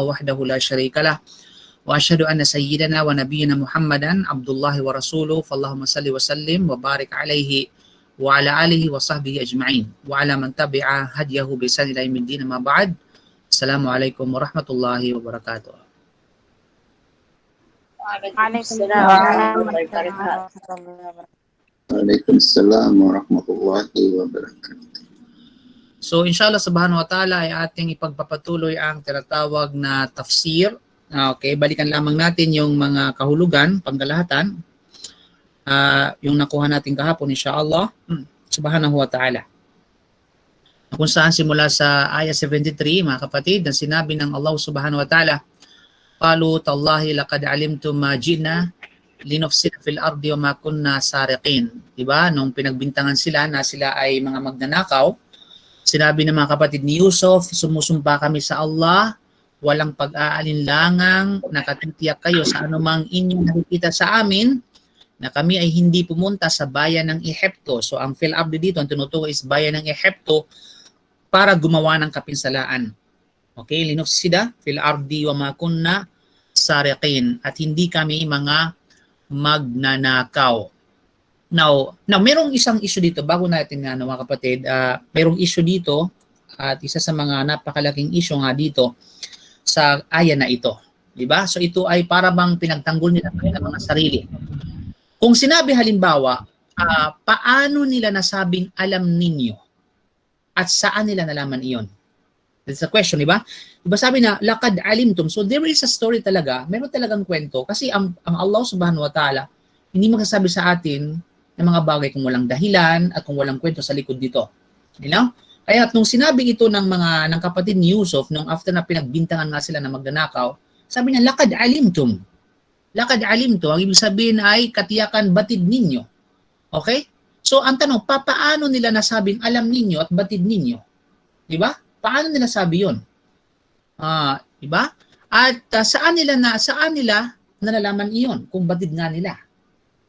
وحده لا شريك له وأشهد أن سيدنا ونبينا محمدا عبد الله ورسوله فاللهم صل وسلم وبارك عليه وعلى آله وصحبه أجمعين وعلى من تبع هديه بإحسان إلى يوم الدين ما بعد. السلام عليكم ورحمة الله وبركاته. Waalaikumsalam warahmatullahi wabarakatuh. So inshallah subhanahu wa ta'ala ay ating ipagpapatuloy ang tinatawag na tafsir. Okay, balikan lamang natin yung mga kahulugan, pangkalahatan. Yung nakuha natin kahapon inshallah subhanahu wa ta'ala. Kung saan simula sa ayah 73 mga kapatid, na sinabi ng Allah subhanahu wa ta'ala, qalu tallahi laqad alimtum ma ji'na linufsida fil ardi wa ma kunna sariqin. Diba? Nung pinagbintangan sila na sila ay mga magnanakaw, sinabi ng mga kapatid ni Yusuf, sumusumpa kami sa Allah, walang pag-aalinlangang nakatitiyak kayo sa anumang inyong nakikita sa amin, na kami ay hindi pumunta sa bayan ng Ehipto. So ang fil ardi dito, ang tinutukoy is bayan ng Ehipto para gumawa ng kapinsalaan. Okay, linufsida fil ardi wa ma kunna sariqin, at hindi kami mga magnanakaw. Now, merong isang issue dito bago natin mga kapatid, merong issue dito at isa sa mga napakalaking issue nga dito sa aya na ito, di ba? So ito ay para bang pinagtanggol nila ng mga sarili. Kung sinabi halimbawa, paano nila nasabing alam ninyo at saan nila nalaman iyon? That's the question, di ba? Diba sabi na, laqad alimtum. So there is a story talaga, meron talagang kwento. Kasi ang Allah subhanahu wa ta'ala, hindi magsasabi sa atin ng mga bagay kung walang dahilan at kung walang kwento sa likod dito. You know? Kaya nung sinabi ito ng kapatid ni Yusuf, nung after na pinagbintangan nga sila na magnanakaw, sabi niya, laqad alimtum. Laqad alimtum. Ang ibig sabihin ay katiyakan batid ninyo. Okay? So ang tanong, paano nila nasabing alam ninyo at batid ninyo? Di ba? Paano nila sabi yun? Di ba? At saan nila nalalaman iyon kung batid nga nila?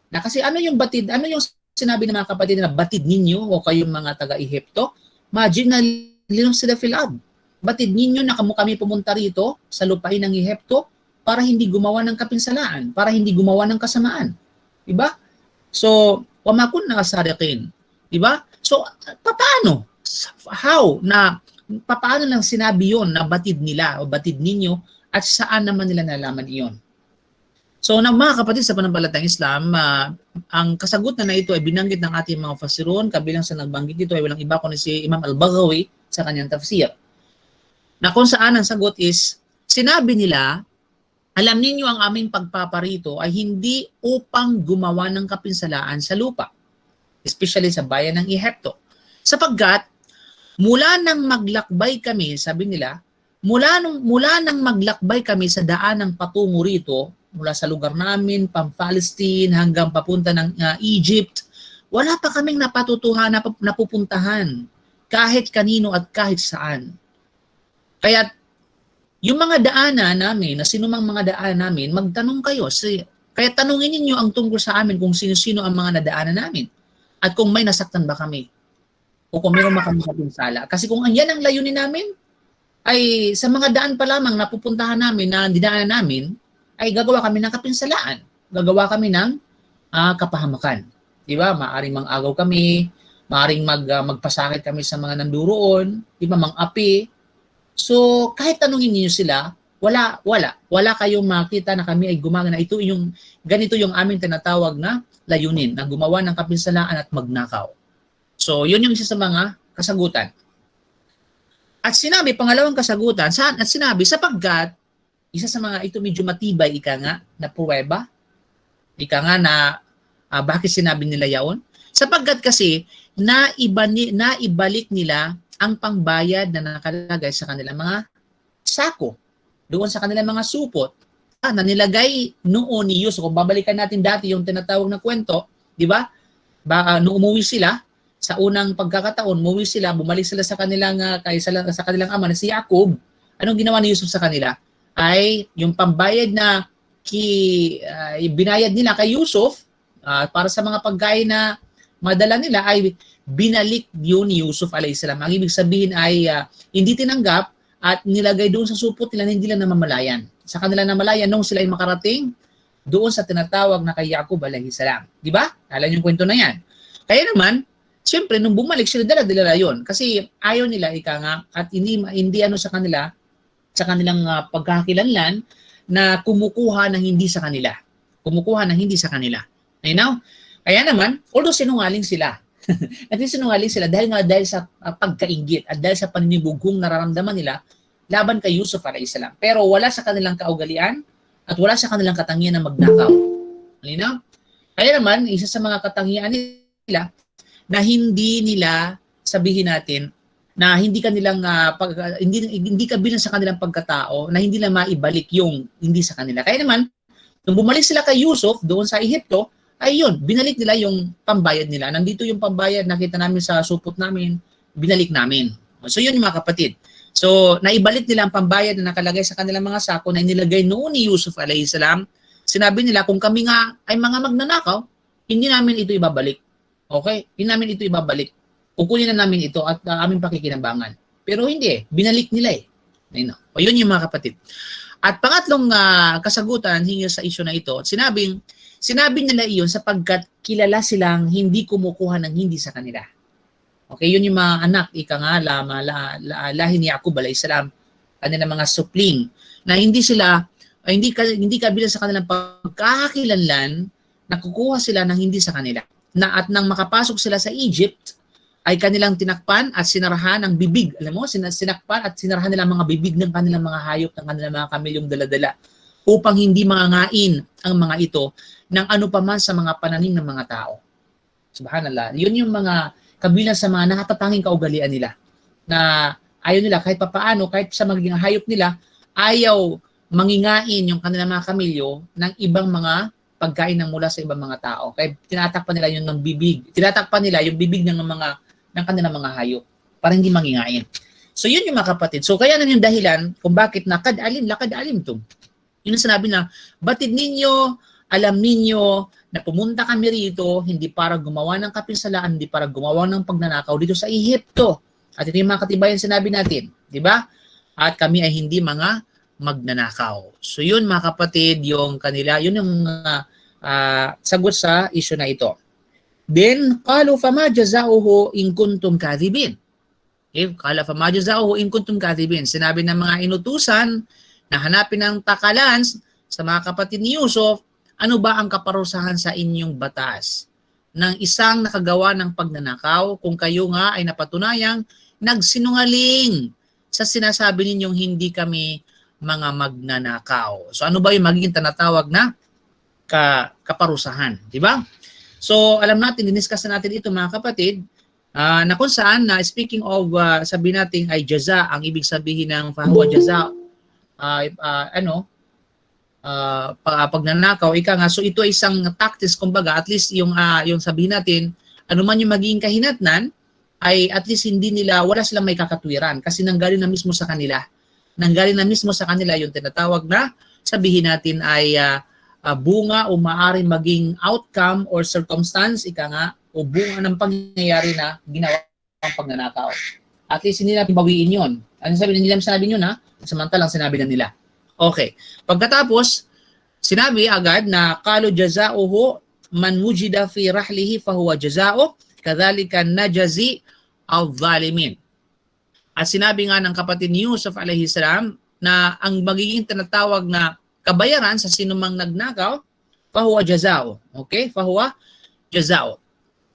Na kasi ano yung batid? Ano yung sinabi ng mga kapatid na batid ninyo o kayong mga taga-Ehipto? Imagine na linong sila filab. Batid ninyo na kami pumunta rito sa lupain ng Ehipto para hindi gumawa ng kapinsalaan, para hindi gumawa ng kasamaan. Diba? So, wamakun na kasarikin. Diba? So, paano? How? Paano lang sinabi yon na batid nila o batid ninyo at saan naman nila nalaman iyon? So, mga kapatid sa pananampalatayang Islam, ang kasagutan na ito ay binanggit ng ating mga fasirun, kabilang sa nagbanggit dito ay walang iba kundi si Imam Al-Baghawi sa kanyang tafsir. Na kung saan ang sagot is, sinabi nila, alam ninyo ang aming pagpaparito ay hindi upang gumawa ng kapinsalaan sa lupa, especially sa bayan ng Ehipto. Sapagkat, mula nang maglakbay kami, sabi nila, mula nang maglakbay kami sa daan ng patungo rito, mula sa lugar namin, Palestine, hanggang papunta ng Egypt, wala pa kaming napupuntahan kahit kanino at kahit saan. Kaya yung mga daanan namin, na sinumang mga daanan namin, magtanong kayo. Kaya tanungin ninyo ang tungkol sa amin kung sino-sino ang mga nadaanan namin at kung may nasaktan ba kami o kung mayroon makaming kapinsala. Kasi kung yan ang layunin namin, ay sa mga daan pa lamang napupuntahan namin, na dinaanan namin, ay gagawa kami ng kapinsalaan. Gagawa kami ng kapahamakan. Diba? Maaring mang-agaw kami, maaring magpasakit kami sa mga nanduroon, diba? Mang-api. So, kahit tanungin niyo sila, wala kayong makita na kami ay gumagana. Ganito yung aming tinatawag na layunin, na gumawa ng kapinsalaan at magnakaw. So, yun yung isa sa mga kasagutan. At sinabi, pangalawang kasagutan, sapagkat, isa sa mga ito medyo matibay, na pruweba, na bakit sinabi nila yaon? Sapagkat kasi, naibalik nila ang pangbayad na nakalagay sa kanilang mga sako, doon sa kanilang mga supot, na nilagay noon ni Yusuf. Kung babalikan natin dati yung tinatawag na kwento, di ba? Nung umuwi sila, sa unang pagkakataon, bumalik sila sa kanilang ama na si Jacob. Anong ginawa ni Yusuf sa kanila? Ay yung pambayad na binayad nila kay Yusuf para sa mga pagkain na madala nila ay binalik yun ni Yusuf alayhis salam. Ang ibig sabihin ay hindi tinanggap at nilagay doon sa supot nila na hindi nila namamalayan. Sa kanila namalayan nung sila ay makarating doon sa tinatawag na kay Yaqub alayhi salam. Di ba? Alam yung kwento na yan. Kaya naman, siyempre, nung bumalik sila, dala-dala yun. Kasi ayaw nila, ika nga, at hindi ano sa kanila, sa kanilang pagkakakilanlan, na kumukuha ng hindi sa kanila. Kumukuha ng hindi sa kanila. You know? Kaya naman, although sinungaling sila, sinungaling sila dahil sa pagkainggit at dahil sa paninibugong nararamdaman nila laban kay Yusuf alayhi salam. Pero wala sa kanilang kaugalian at wala sa kanilang katangian na magnakaw. Malinaw? Kaya naman, isa sa mga katangian nila na hindi nila sabihin natin na hindi kanilang hindi kabilang sa kanilang pagkatao na hindi nila maibalik yung hindi sa kanila. Kaya naman, nung bumalik sila kay Yusuf doon sa Ehipto, ay yun, binalik nila yung pambayad nila. Nandito yung pambayad, nakita namin sa supot namin, binalik namin. So yun yung mga kapatid. So naibalik nila ang pambayad na nakalagay sa kanilang mga sako na inilagay noon ni Yusuf alayhi salam. Sinabi nila, kung kami nga ay mga magnanakaw, hindi namin ito ibabalik. Okay? Hindi namin ito ibabalik. Kukunin na namin ito at aming pakikinabangan. Pero hindi binalik nila eh. O yun yung mga kapatid. At pangatlong kasagutan hinggil sa issue na ito, sinabi nila iyon sapagkat kilala silang hindi kumukuha ng hindi sa kanila. Okay, yun yung mga anak, ika nga, lahi ni Yaqub alayhi salam, kanila mga supling, na hindi kabilang sa kanilang pagkakakilanlan, nakukuha sila ng hindi sa kanila. At nang makapasok sila sa Egypt, ay kanilang tinakpan at sinarahan ang bibig. Alam mo, sinakpan at sinarahan nila mga bibig ng kanilang mga hayop, ng kanilang mga kamilyong daladala, upang hindi mangangain ang mga ito ng ano pa man sa mga pananim ng mga tao. Subhanallah. Yun yung mga kabilang sa mga nakatatanging kaugalian nila. Na ayaw nila kahit papaano, kahit sa magiging hayop nila, ayaw mangingain yung kanilang mga kamilyo ng ibang mga pagkain ng mula sa ibang mga tao. Kaya tinatakpan nila yung ng bibig. Tinatakpan nila yung bibig ng kanilang mga hayop para hindi mangingain. So yun yung mga kapatid. So kaya na yung dahilan kung bakit lakad alim to. Yun ang sinabi na, batid ninyo, alam ninyo na pumunta kami rito hindi para gumawa ng kapinsalaan, hindi para gumawa ng pagnanakaw dito sa Ehipto. At ito yung mga katibayan sinabi natin, di ba? At kami ay hindi mga magnanakaw. So yun mga kapatid, yung kanila, yun yung sagot sa issue na ito. Then, qalu fama jazauhu in kuntum kadhibin. Okay? Qala fama jazauhu in kuntum kadhibin. Sinabi ng mga inutusan na hanapin ang takalan sa mga kapatid ni Yusuf, ano ba ang kaparusahan sa inyong batas ng isang nakagawa ng pagnanakaw kung kayo nga ay napatunayang nagsinungaling sa sinasabi ninyong hindi kami mga magnanakaw. So ano ba yung magiging tinatawag na kaparusahan, di ba? So alam natin, diniscuss na natin ito mga kapatid, na kung saan na speaking of sabi natin ay jaza, ang ibig sabihin ng fahuwa jaza, pagnanakaw, ika nga, so ito ay isang tactics, kumbaga, at least yung sabihin natin, ano man yung magiging kahinatnan, ay at least wala silang may kakatwiran, kasi nanggaling na mismo sa kanila. Nanggaling na mismo sa kanila yung tinatawag na, sabihin natin ay bunga o maaaring maging outcome or circumstance, ika nga, o bunga ng pangyayari na ginawa ang pagnanakaw. At least hindi natin bawiin yun. Ano sabi nila, sinabi nyo na, samantalang sinabi na nila. Okay. Pagkatapos, sinabi agad na qalu jazauhu man wujida fi rahlihi fahuwa jazao kadhalika najazi al-zalimin. At sinabi nga ng kapatid ni Yusuf alayhi salam na ang magiging tinatawag na kabayaran sa sinumang nagnakaw fahuwa jazao. Okay? Fahuwa jazao.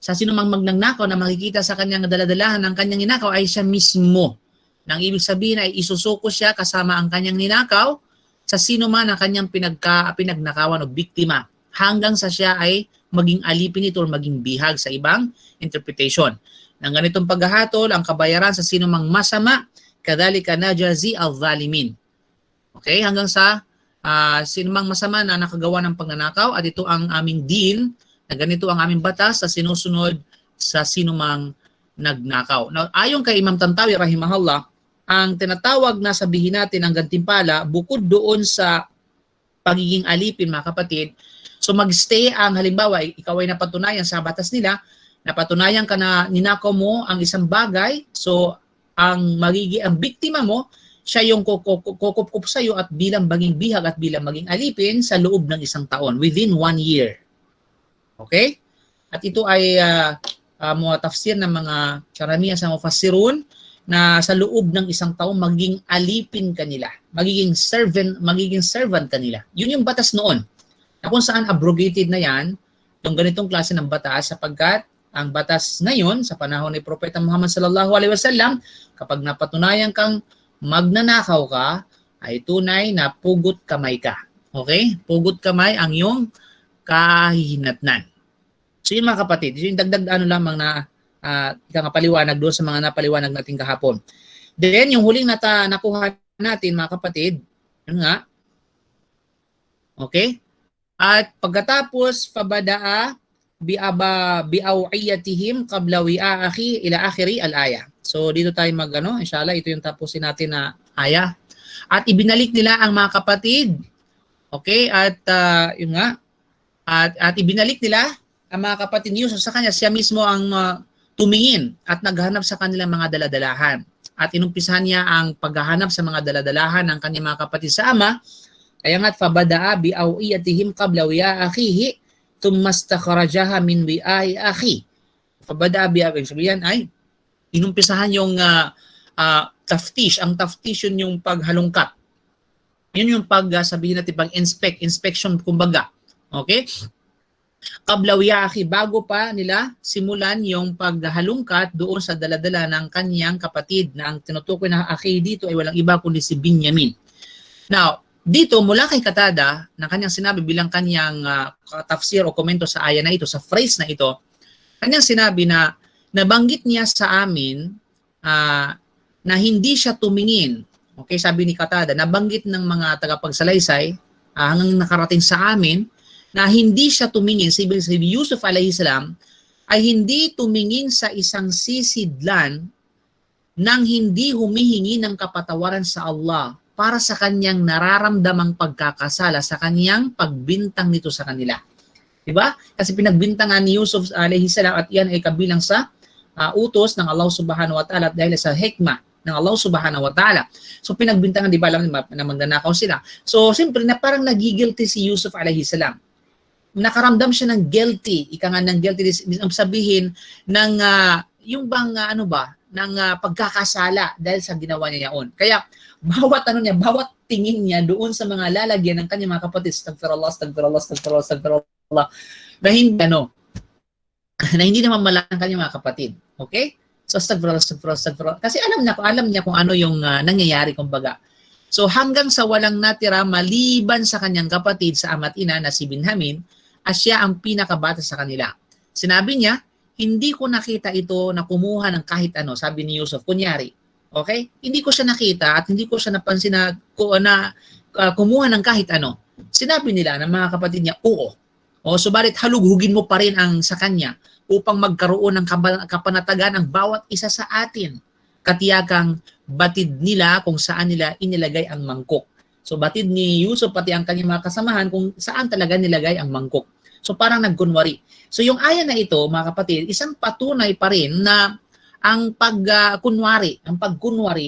Sa sinumang magnanakaw na makikita sa kanyang daladalahan ng kanyang ninakaw ay siya mismo. Nang ibig sabihin ay isusuko siya kasama ang kanyang ninakaw sa sino man ang kanyang pinagnakawan o biktima hanggang sa siya ay maging alipin ito o maging bihag sa ibang interpretation. Nang ganitong paghahatol, ang kabayaran sa sino mang masama, kadhalika najazi al-zalimin. Okay, hanggang sa sino mang masama na nakagawa ng pagnanakaw at ito ang aming din, na ganito ang aming batas sa sinusunod sa sino mang nagnakaw. Now, ayon kay Imam Tantawi rahimahullah, ang tinatawag na sabihin natin ang gantimpala, bukod doon sa pagiging alipin mga kapatid, so magstay ang halimbawa, ikaw ay napatunayan sa batas nila, napatunayan ka na ninakaw mo ang isang bagay, so ang biktima mo, siya yung kukup sa iyo at bilang maging bihag at bilang maging alipin sa loob ng isang taon, within 1 year. Okay? At ito ay mga tafsir ng mga karamihan sa mufassirun na sa loob ng isang taon maging alipin kanila, magiging servant kanila. Yun yung batas noon. Na kung saan abrogated na yan, yung ganitong klase ng batas sapagkat ang batas ngayon sa panahon ni Propeta Muhammad sallallahu alaihi wasallam, kapag napatunayan kang magnanakaw ka, ay tunay na pugot kamay ka. Okay? Pugot kamay ang iyong kahihinatnan. So yun mga kapatid, yung dagdag lamang na paliwanag doon sa mga napaliwanag natin kahapon. Then yung huling nakuha natin mga kapatid, yun nga. Okay? At pagkatapos fabadaa biawiyatihim qabla wi'ahi ila akhiri al-aya. So dito tayo inshallah ito yung tapusin natin na aya. At ibinalik nila ang mga kapatid. Okay? At yun nga. At ibinalik nila ang mga kapatid ni Yusuf sa kanya. Siya mismo ang tumingin at naghanap sa kanilang mga daladalahan. At inumpisahan niya ang paghahanap sa mga daladalahan ng kanyang mga kapatid sa ama. Kaya nga't fabadaa biawiyatihim qabla wi'ahi thumma istakhrajaha min wi'ai akhi. Fabadaa biawiyatihim. Sabihan ay inumpisahan yung taftish. Ang taftish yun yung paghalungkat. Yun yung sabihin natin inspection kumbaga. Okay? Qabla wi'ahi, bago pa nila simulan yung paghalungkat doon sa daladala ng kanyang kapatid na ang tinutukoy na akhi dito ay walang iba kundi si Binyamin. Now, dito mula kay Qatada na kanyang sinabi bilang kanyang tafsir o komento sa aya na ito, sa phrase na ito, kanyang sinabi na nabanggit niya sa amin na hindi siya tumingin. Okay, sabi ni Qatada, nabanggit ng mga tagapagsalaysay hanggang nakarating sa amin na hindi siya tumingin, si Yusuf alayhi salam ay hindi tumingin sa isang sisidlan nang hindi humihingi ng kapatawaran sa Allah para sa kanyang nararamdamang pagkakasala, sa kanyang pagbintang nito sa kanila. Diba? Kasi pinagbintangan ni Yusuf alayhi salam at yan ay kabilang sa utos ng Allah subhanahu wa ta'ala dahil sa hikmah ng Allah subhanahu wa ta'ala. So pinagbintangan, di ba alam na magnanakaw sila. So simple na parang nagigilty si Yusuf alayhi salam. Nakaramdam siya ng guilty, ika nga ng guilty, sabihin ng yung bang ng pagkakasala dahil sa ginawa niya yaon. Kaya bawat bawat tingin niya doon sa mga lalagyan ng kanyang mga kapatid, astagfirullah, na hindi na hindi naman malaki ang kanyang mga kapatid. Okay? So astagfirullah. Kasi alam niya kung ano yung nangyayari kumbaga. So hanggang sa walang natira maliban sa kanyang kapatid sa ama't ina na si Binyamin, at siya ang pinakabata sa kanila. Sinabi niya, hindi ko nakita ito na kumuha ng kahit ano, sabi ni Yusuf. Kunyari, okay? Hindi ko siya nakita at hindi ko siya napansin na kumuha ng kahit ano. Sinabi nila ng mga kapatid niya, oo. O subalit halughugin mo pa rin ang sa kanya upang magkaroon ng kapanatagan ang bawat isa sa atin. Katiyakang batid nila kung saan nila inilagay ang mangkok. So batid ni Yusuf pati ang kanyang mga kasamahan kung saan talaga nilagay ang mangkok. So parang nagkunwari. So yung aya na ito, mga kapatid, isang patunay pa rin na ang pagkunwari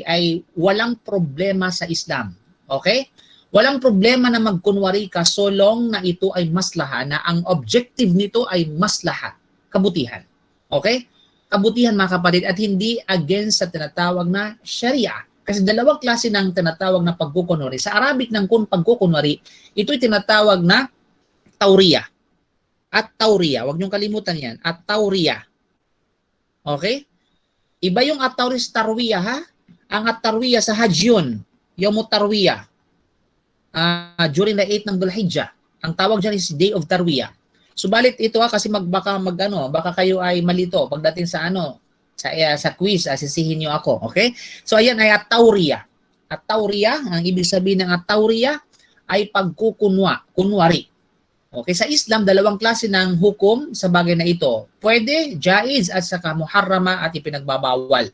ay walang problema sa Islam. Okay? Walang problema na magkunwari ka so long na ito ay maslaha, na ang objective nito ay maslaha, kabutihan. Okay? Kabutihan mga kapatid at hindi against sa tinatawag na Sharia. Kasi dalawang klase ng tinatawag na pagkukunwari. Sa Arabic ng pagkukunwari, ito'y tinatawag na tawriya. At tawriya, huwag niyong kalimutan yan. At tawriya. Okay? Iba yung at-tawris tarwiya ha? Ang at-tarwiya sa Hajj yun. Yung tarwiya. During the 8 ng Dhul-Hijjah. Ang tawag dyan is Day of Tarwiya. Subalit ito kasi baka kayo ay malito pagdating sa sa quiz, asisihin niyo ako, okay? So ayan ay at-tawriya. At-tawriya, ang ibig sabihin ng at-tawriya ay kunwari. Okay, sa Islam dalawang klase ng hukom sa bagay na ito. Pwede, jaiz at saka muharrama at ipinagbabawal.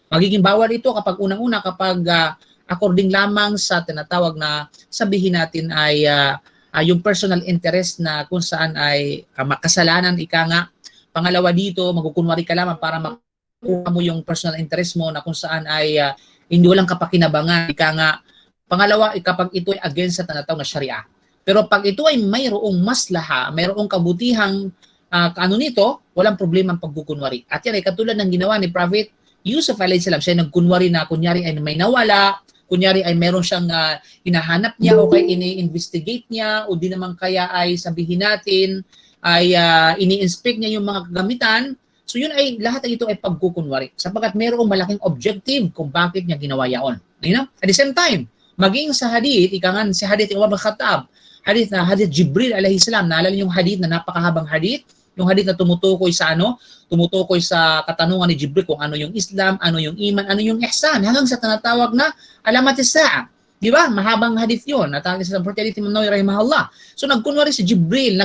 Magiging bawal ito kapag unang-una kapag according lamang sa tinatawag na sabihin natin ay yung personal interest na kung saan ay makasalanan ika nga. Pangalawa dito, magkukunwari ka lamang para makuha mo yung personal interest mo na kung saan ay Hindi walang kapakinabangan. Ika nga, pangalawa, kapag ito ay against sa tinatawag na Sharia. Pero pag ito ay mayroong maslaha, mayroong kabutihang ano nito, walang problema ang pagkukunwari. At yan ay katulad ng ginawa ni Prophet Yusuf alayhi salam. Siya nagkunwari na kunyari ay may nawala, kunyari ay meron siyang hinahanap niya o kaya ini-investigate niya o di naman kaya ay sabihin natin ay ini-inspect niya yung mga kagamitan. So yun ay lahat ay ito ay pagkukunwari sapagkat mayroong malaking objective kung bakit niya ginawa yaon. You know? At the same time, maging sa hadith, ikangan si hadith Umar bin Khattab, hadith Jibril alayhi salam, naalala yung hadith na napakahabang hadith, yung hadith na tumutukoy sa tumutukoy sa katanungan ni Jibril kung ano yung Islam, ano yung iman, ano yung ihsan, hanggang sa tinatawag na alamat as-sa'a. Di ba? Mahabang hadith yun. Natawag sa Portality Manoy rahimahullah. So nagkunwari si Jibril,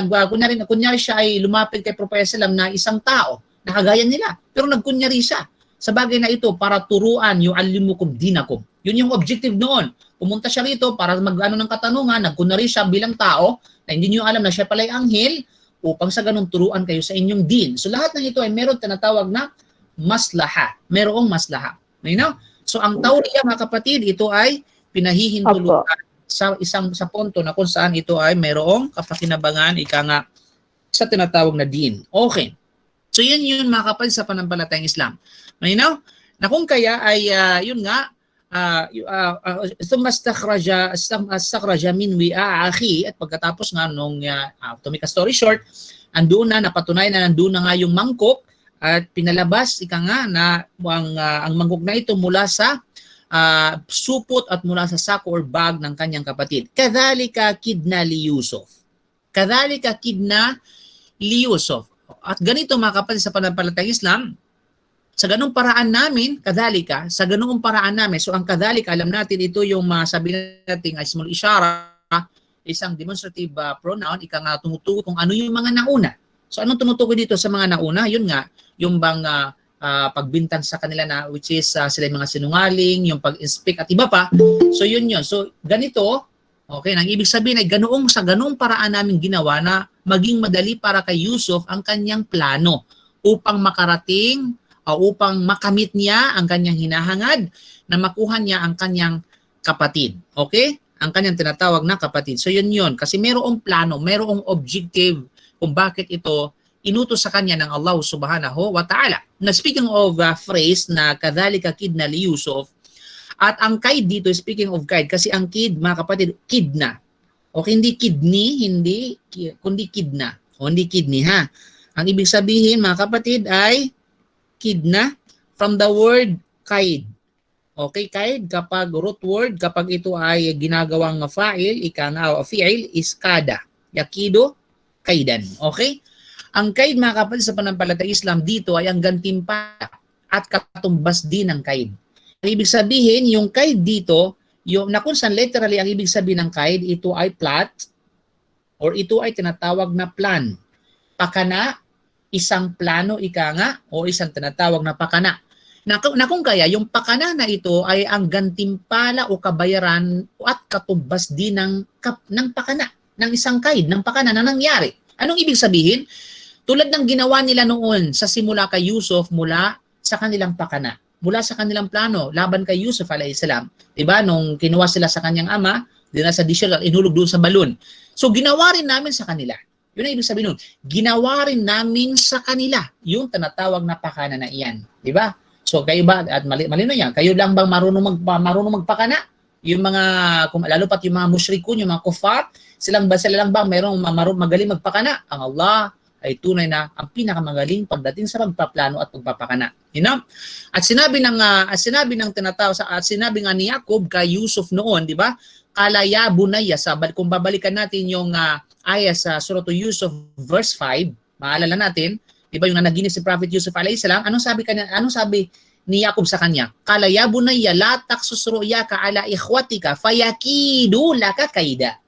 kunyari siya ay lumapit kay Prophet Sallam na isang tao, nakagaya nila. Pero nagkunyari siya. Sa bagay na ito, para turuan, yu'allimukum dinakum. Yun yung objective noon. Pumunta siya rito para mag-ano ng katanungan, nagkunwari siya bilang tao, na hindi niyo alam na siya pala'y anghel, upang sa ganung turuan kayo sa inyong din. So lahat ng ito ay meron tinatawag na maslaha. Merong maslaha. You know? So ang tawriya mga kapatid, ito ay pinahihintulutan sa punto na kung saan ito ay merong kapakinabangan, ika nga, sa tinatawag na din. Okay. So yun mga kapatid sa panampalatayang Islam. You know? Na kung kaya ay yun nga, ثم استخرج من وعاء أخيه at pagkatapos nga nung to make a story short, andoon na napatunayan na nandoon na nga yung mangkok at pinalabas ika nga na ang mangkok na ito mula sa supot at mula sa sako or bag ng kanyang kapatid. Kadhalika kidna li Yusuf. Kadhalika kidna li Yusuf. At ganito mga kapatid sa panampalatayang Islam, sa ganung paraan namin, kadhalika, sa ganung paraan namin, so ang kadhalika, alam natin ito yung sabi natin ay small isyara, isang demonstrative pronoun, ika nga tumutukoy kung ano yung mga nauna. So anong tumutukoy dito sa mga nauna? Yun nga, yung bang pagbintan sa kanila na which is sila yung mga sinungaling, yung pag-inspect at iba pa. So yun yun. So ganito, okay, nang ibig sabihin ay sa ganoong paraan namin ginawa na maging madali para kay Yusuf ang kanyang plano upang makarating upang makamit niya ang kanyang hinahangad na makuha niya ang kanyang kapatid. Okay? Ang kanyang tinatawag na kapatid. So yun yun. Kasi mayroong plano, mayroong objective kung bakit ito inutos sa kanya ng Allah subhanahu wa ta'ala. Na speaking of phrase na kadhalika kidna li Yusuf, at ang kaid dito, speaking of kaid, kasi ang kid, mga kapatid, kidna. Okay, hindi kidney, kundi kidna. O hindi kidney, ha? Ang ibig sabihin, mga kapatid, ay kidna from the word kaid. Okay, kaid kapag root word, kapag ito ay ginagawang fa'il, ika nga fi'il is kada. Yakido, kaidan. Okay? Ang kaid mga kapatid sa panampalatayang Islam dito ay ang gantimpala at katumbas din ng kaid. Ang ibig sabihin, yung kaid dito, yung na kung saan literally ang ibig sabihin ng kaid, ito ay plot or ito ay tinatawag na plan. Pakana, isang plano ika nga o isang tinatawag na pakana. Na kung kaya yung pakana na ito ay ang gantimpala o kabayaran at katumbas din ng pakana, ng isang kaid, ng pakana na nangyari. Anong ibig sabihin? Tulad ng ginawa nila noon sa simula kay Yusuf mula sa kanilang pakana, mula sa kanilang plano laban kay Yusuf alayhi salam. Diba? Nung kinuha sila sa kanyang ama, dinala sa disher at inulog doon sa balon. So ginawa rin namin sa kanila. Yun ang ibig sabihin nun. Ginawa rin namin sa kanila yung tinatawag na pakana na iyan. Di ba? So kayo ba, at malino yan, kayo lang bang marunong magpakana? Yung mga, lalo pat yung mga musyrikun, yung mga kufar, sila lang ba mayroong magaling magpakana? Ang Allah ay tunay na ang pinakamagaling pagdating sa pagpaplano at pagpapakana. You know? At sinabi ng tinatawag at sinabi nga ni Jacob kay Yusuf noon, di ba? Kalaya bunaya, kung babalikan natin yung ayah sa Surah Yusuf verse 5, maalala natin, di ba yung nanaginip si Prophet Yusuf alayhi salam, anong sabi ni Jacob sa kanya? Qala ya bunayya la taqsus ru'yaka ala ikhwatika fayakidu laka kaida.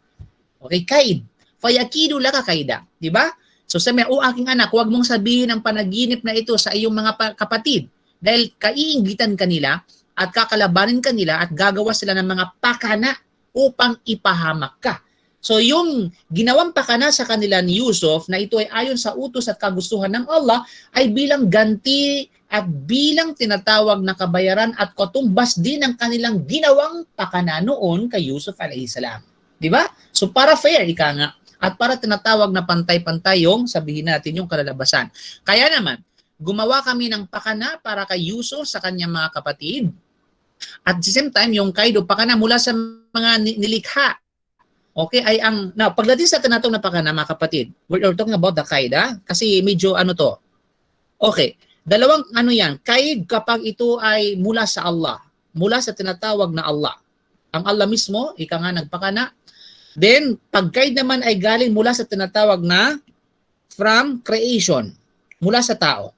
Okay, kaid. Fayakidu laka kaida, di ba? So sabi, aking anak, huwag mong sabihin ang panaginip na ito sa iyong mga kapatid dahil kaiinggitan kanila at kakalabanin kanila at gagawa sila ng mga pakana upang ipahamak ka. So yung ginawang pakana sa kanila ni Yusuf na ito ay ayon sa utos at kagustuhan ng Allah ay bilang ganti at bilang tinatawag na kabayaran at katumbas din ng kanilang ginawang pakana noon kay Yusuf alayhi salam. Di ba? So para fair, ika nga. At para tinatawag na pantay-pantay yung sabihin natin yung kalalabasan. Kaya naman, gumawa kami ng pakana para kay Yusuf sa kanyang mga kapatid. At the same time, yung kaid o pakana mula sa mga nilikha. Okay, ay ang now pagdating sa tinatawag na pakana mga kapatid, we're talking about the kaid, kasi medyo ano to. Okay, dalawang ano yan, kaid kapag ito ay mula sa Allah, mula sa tinatawag na Allah. Ang Allah mismo, ika nga nagpakana. Then, pag kaid naman ay galing mula sa tinatawag na from creation, mula sa tao.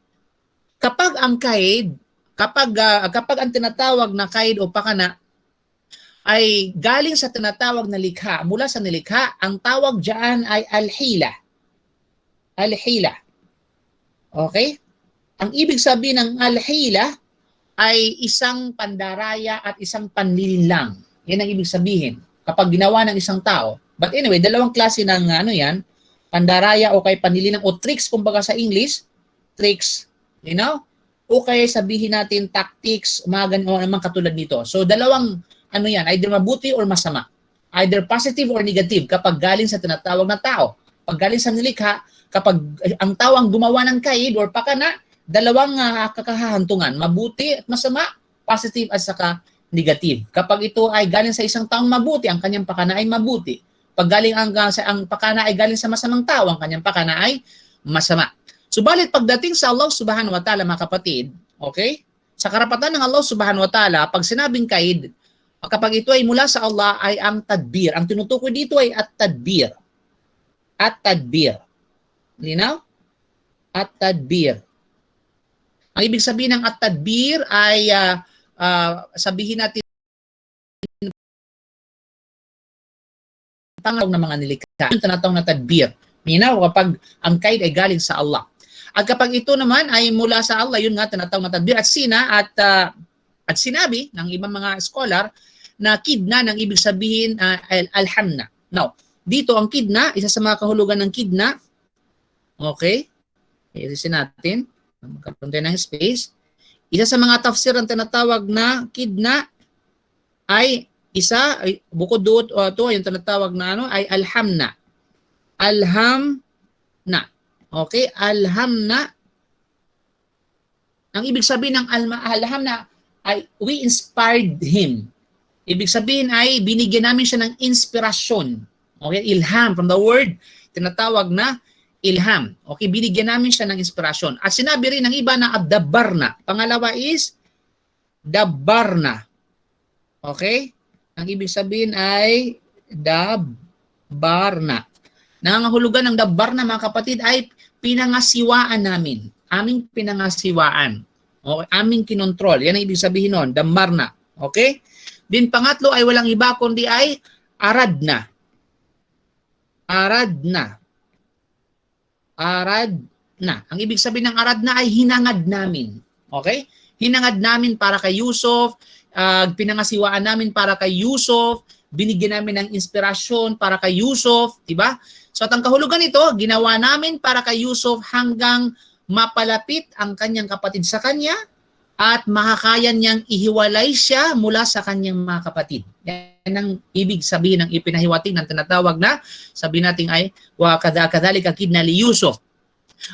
Kapag ang kaid, kapag ang tinatawag na kaid o pakana ay galing sa tinatawag na likha, mula sa nilikha, ang tawag diyan ay al-hila. Al-hila. Okay? Ang ibig sabihin ng al-hila ay isang pandaraya at isang panlilinlang. Yan ang ibig sabihin kapag ginawa ng isang tao. But anyway, dalawang klase ng ano yan, pandaraya o kay panlilinlang o tricks kumbaga sa English, tricks, you know? O kaya sabihin natin tactics, mga ganun naman katulad nito. So dalawang ano yan, either mabuti or masama. Either positive or negative kapag galing sa tinatawag na tao. Pag galing sa nilikha, kapag ang tao ang gumawa ng kaid or pakana, dalawang kakahantungan, mabuti at masama, positive at saka negative. Kapag ito ay galing sa isang taong mabuti, ang kanyang pakana ay mabuti. Pag galing ang pakana ay galing sa masamang tao, ang kanyang pakana ay masama. Subalit pagdating sa Allah Subhanahu wa Ta'ala mga kapatid, okay? Sa karapatan ng Allah Subhanahu wa Ta'ala, pag sinabing kaid, kapag ito ay mula sa Allah ay ang tadbir. Ang tinutukoy dito ay at-tadbir. At-tadbir. Linaw? At-tadbir. Ang ibig sabihin ng at-tadbir ay sabihin natin tangawag ng mga nilikha. Yung tinatawag na tadbir. Linaw kapag ang kaid ay galing sa Allah. At kapag ito naman ay mula sa Allah, yun nga tinatawag na tadbir at at sinabi ng ibang mga scholar na kidna ng ibig sabihin alhamna. Now, dito ang kidna, isa sa mga kahulugan ng kidna, okay, irisin natin, magkaroon tayo ng space. Isa sa mga tafsir ang tinatawag na kidna ay bukod doon, yung tinatawag na ano, ay alhamna. Alhamna. Okay, alhamna. Ang ibig sabihin ng alhamna ay we inspired him. Ibig sabihin ay binigyan namin siya ng inspirasyon. Okay, ilham from the word tinatawag na ilham. Okay, binigyan namin siya ng inspirasyon. At sinabi rin ng iba na ad-dabbarna. Pangalawa is dabbarna. Okay? Ang ibig sabihin ay dabbarna. Nangangahulugan ng dabbarna mga kapatid ay pinangasiwaan namin. Aming pinangasiwaan. Okay, aming kinontrol. Yan ang ibig sabihin nun, dammarna. Okay? Din pangatlo ay walang iba kundi ay aradna. Aradna. Aradna. Ang ibig sabihin ng aradna ay hinangad namin. Okay? Hinangad namin para kay Yusuf, pinangasiwaan namin para kay Yusuf, binigyan namin ng inspirasyon para kay Yusuf, di ba? So at ang kahulugan nito, ginawa namin para kay Yusuf hanggang mapalapit ang kanyang kapatid sa kanya at makakaya niyang ihiwalay siya mula sa kanyang mga kapatid. Yan ang ibig sabihin ng ipinahiwatig ng tinatawag na, sabihin natin ay, wa kadhalika kidna li Yusuf.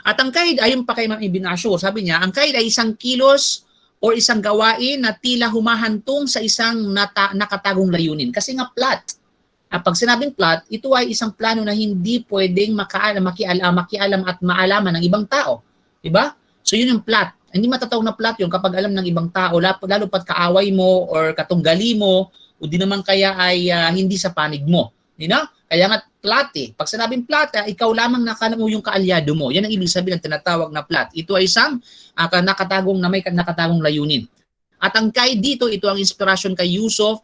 At ang kaid ay yung pa kay Imam Ibn Ashur, sabi niya, ang kaid ay isang kilos o isang gawain na tila humahantong sa isang nakatagong layunin. Kasi nga plot. Pag sinabing plot, ito ay isang plano na hindi pwedeng makialam at maalaman ng ibang tao. Diba? So yun yung plot. Hindi matatawag na plot yun kapag alam ng ibang tao, lalo pat kaaway mo or katunggali mo, o di naman kaya ay hindi sa panig mo. You know? Kaya nga plot eh. Pag sinabing plot, ikaw lamang nakala mo yung kaalyado mo. Yan ang ibig sabihin ng tinatawag na plot. Ito ay isang may nakatagong layunin. At ang kay dito, ito ang inspirasyon kay Yusuf.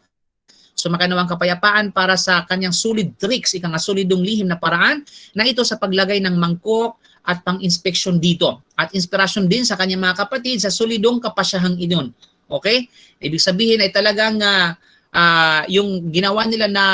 Sumakanawang kapayapaan para sa kanyang solid tricks, ikang solidong lihim na paraan na ito sa paglagay ng mangkok at pang-inspeksyon dito. At inspirasyon din sa kanyang mga kapatid sa solidong kapasyahang iyon. Okay? Ibig sabihin ay talagang yung ginawa nila na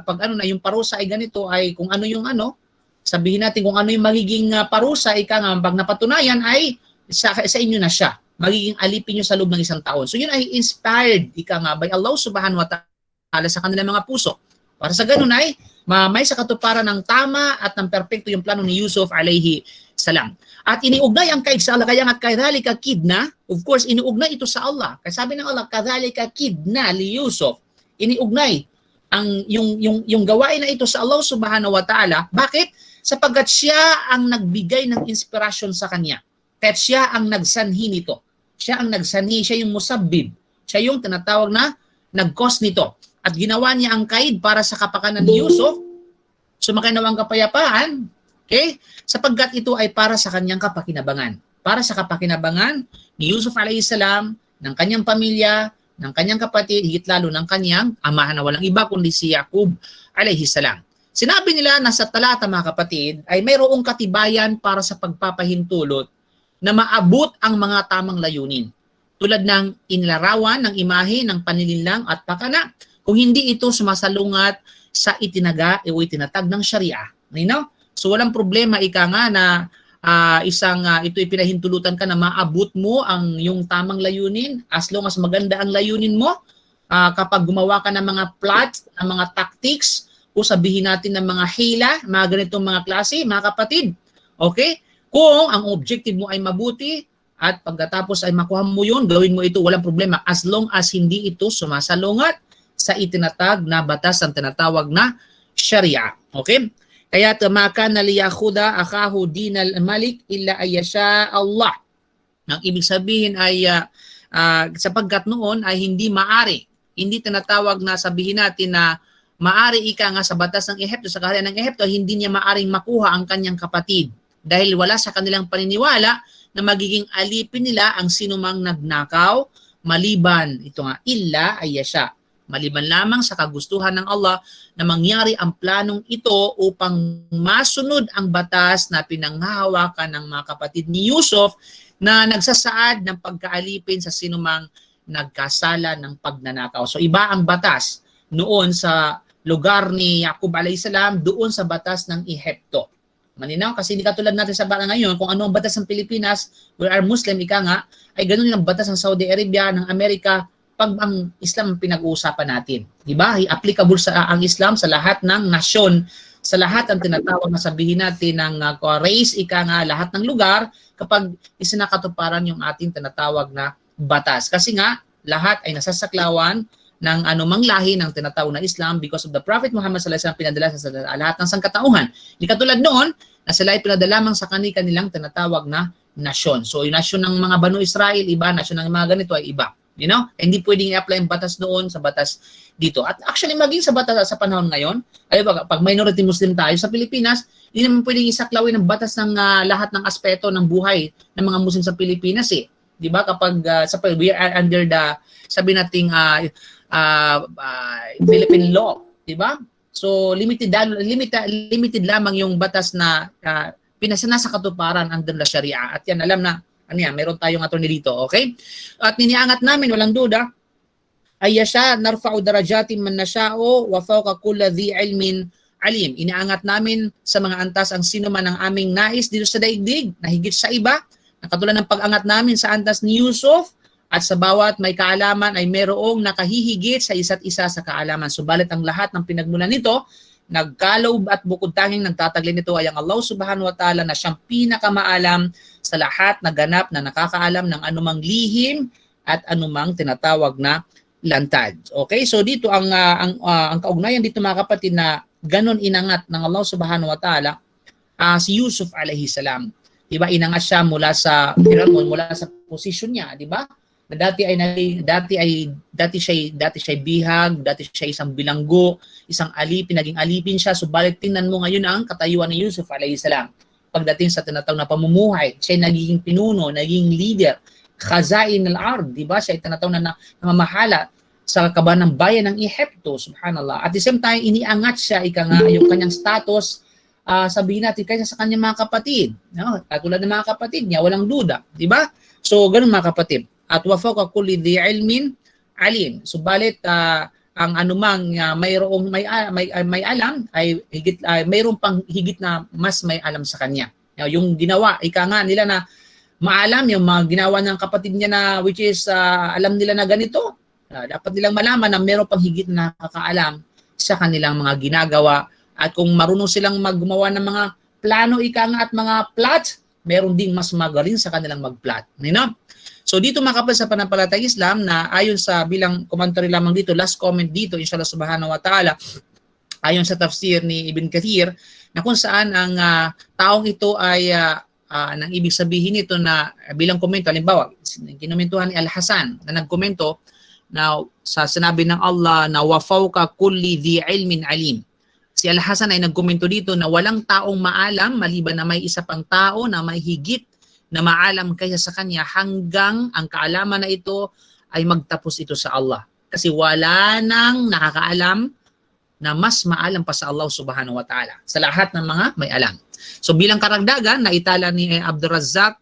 pag ano na yung parusa ay ganito ay kung ano yung ano, sabihin natin kung ano yung magiging parusa, ika nga, pag napatunayan ay sa inyo na siya. Magiging alipin nyo sa loob ng isang taon. So yun ay inspired, ika nga, by Allah subhanahu wa ta'ala sa kanilang mga puso. Para sa ganun ay may sa katuparan ng tama at ng perpekto yung plano ni Yusuf alayhi salam. At iniugnay ang kaig sa Allah, kaya nga kadhalika kidna, of course, iniugnay ito sa Allah. Kaya sabi ng Allah, kadhalika kidna li Yusuf, iniugnay ang yung gawain na ito sa Allah subhanahu wa ta'ala. Bakit? Sapagkat siya ang nagbigay ng inspirasyon sa kanya. Kaya siya ang nagsanhi nito. Siya ang nagsanhi, siya yung musabbib. Siya yung tinatawag na nag-cause nito. At ginawa niya ang kaid para sa kapakanan ni Yusuf, sumakay nawang kapayapaan, okay? Sapagkat ito ay para sa kanyang kapakinabangan. Para sa kapakinabangan ni Yusuf alayhi salam, ng kanyang pamilya, ng kanyang kapatid, higit lalo ng kanyang amahan na walang iba kundi si Yaqub alayhi salam. Sinabi nila na sa talata, mga kapatid, ay mayroong katibayan para sa pagpapahintulot na maabot ang mga tamang layunin. Tulad ng inilarawan ng imahe ng panilinlang at pakana, kung hindi ito sumasalungat sa itinaga o itinatag ng Sharia. You know? So walang problema, ika nga, na ito ipinahintulutan ka na maabot mo ang yung tamang layunin as long as maganda ang layunin mo. Kapag gumawa ka ng mga plots, ng mga tactics, o sabihin natin ng mga hila, mga ganitong mga klase, mga kapatid. Okay? Kung ang objective mo ay mabuti at pagkatapos ay makuha mo yun, gawin mo ito, walang problema as long as hindi ito sumasalungat sa itinatag na batas ang tinatawag na Sharia. Okay? Kaya tamaka na liyakuda akahu dinal malik illa ayasha Allah. Ang ibig sabihin ay sapagkat noon ay hindi maari, hindi tinatawag na sabihin natin na maari ika nga sa batas ng Ehipto, sa kaharian ng Ehipto, hindi niya maaring makuha ang kanyang kapatid dahil wala sa kanilang paniniwala na magiging alipin nila ang sinumang nagnakaw maliban, ito nga, illa ayasha. Maliban lamang sa kagustuhan ng Allah na mangyari ang planong ito upang masunod ang batas na pinanghahawakan ng mga kapatid ni Yusuf na nagsasaad ng pagkaalipin sa sinumang nagkasala ng pagnanakaw. So iba ang batas noon sa lugar ni Yaqub alayhis salam doon sa batas ng Ehipto. Malinaw? Kasi hindi katulad natin sa bata ngayon, kung ano ang batas ng Pilipinas, we are Muslim, ika nga, ay ganun yung batas ng Saudi Arabia, ng Amerika, pag ang Islam pinag-uusapan natin. Diba? Applicable ang Islam sa lahat ng nasyon, sa lahat ang tinatawag na sabihin natin ng race, ika nga, lahat ng lugar, kapag isinakatuparan yung ating tinatawag na batas. Kasi nga, lahat ay nasasaklawan ng anumang lahi ng tinatawag na Islam because of the Prophet Muhammad sallallahu alaihi wasallam pinadala sa lahat ng sangkatauhan. Hindi katulad noon na sila ay pinadala lamang sa kanilang tinatawag na nasyon. So yung nasyon ng mga Banu Israel, iba, nasyon ng mga ganito ay iba. You know? Hindi pwedeng i-apply ang batas doon sa batas dito. At actually maging sa batas sa panahon ngayon, ay pag minority Muslim tayo sa Pilipinas, hindi naman pwedeng isaklawin ang batas ng lahat ng aspeto ng buhay ng mga Muslim sa Pilipinas eh. 'Di ba? Kapag we are under the sabi nating Philippine law, 'di ba? So limited lamang yung batas na pinasa katuparan under the Sharia. At yan alam na meron tayong attorney dito, okay? At niniangat namin walang duda ay yasha narfa'u darajatin man nasha'u wa fawqa kulli dhi ilmin alim. Inaangat namin sa mga antas ang sino man ang aming nais dito sa daigdig na higit sa iba. Katulad ng pag-angat namin sa antas ni Yusuf, at sa bawat may kaalaman ay mayroong nakahihigit sa isa't isa sa kaalaman. Subalit ang lahat ng pinagmulan nito, nagkaloob at bukod tanging nagtataglay nito ay ang Allah subhanahu wa ta'ala na siyang pinakamaalam sa lahat na ganap na nakakaalam ng anumang lihim at anumang tinatawag na lantad. Okay, so dito ang kaugnayan dito mga kapatid na ganon inangat ng Allah subhanahu wa ta'ala si Yusuf alayhi salam. Diba, inangat siya mula sa posisyon niya, di ba? Na dati siya bihag, dati siya isang bilanggo, isang alipin, naging alipin siya. Subalit tingnan mo ngayon ang katayuan ni Yusuf alayhi salam. Pagdating sa tinatawag na pamumuhay, siya naging pinuno, naging leader, khazain al-ard, di ba? Siya tinatawag na namamahala sa kaban ng bayan ng Ehipto, subhanallah. At the same time, iniangat siya, yung kanyang status, sabihin natin kaysa sa kanyang mga kapatid. No? Katulad ng mga kapatid niya, walang duda. Di ba? So, ganun mga kapatid. At wa fawqa kulli dhi ilmin alim. Subalit, ang anumang mayroong may alam ay higit mayroong pang higit na mas may alam sa kanya. Yung ginawa ika nga nila na maalam yung mga ginawa ng kapatid niya na which is alam nila na ganito, dapat nilang malaman na mayroong pang higit na nakakaalam sa kanilang mga ginagawa, at kung marunong silang maggumawa ng mga plano ika nga at mga plot, meron ding mas magaling sa kanilang mag-plot. You know? So dito mga kapatid sa panampalatayang Islam na ayon sa bilang commentary lamang dito, last comment dito inshallah subhanahu wa ta'ala, ayon sa tafsir ni Ibn Kathir, na kung saan ang taong ito ay nang ibig sabihin nito na bilang komento, halimbawa kinumentuhan ni Al-Hasan na nagkomento na sa sinabi ng Allah na wa fawqa kulli dhi ilmin alim. Si Al-Hasan ay nagkomento dito na walang taong maalam maliban na may isa pang tao na may higit na maalam kaysa sa kanya hanggang ang kaalaman na ito ay magtapos ito sa Allah. Kasi wala nang nakakaalam na mas maalam pa sa Allah subhanahu wa ta'ala sa lahat ng mga may alam. So bilang karagdagan, naitala ni Abdul Razzaq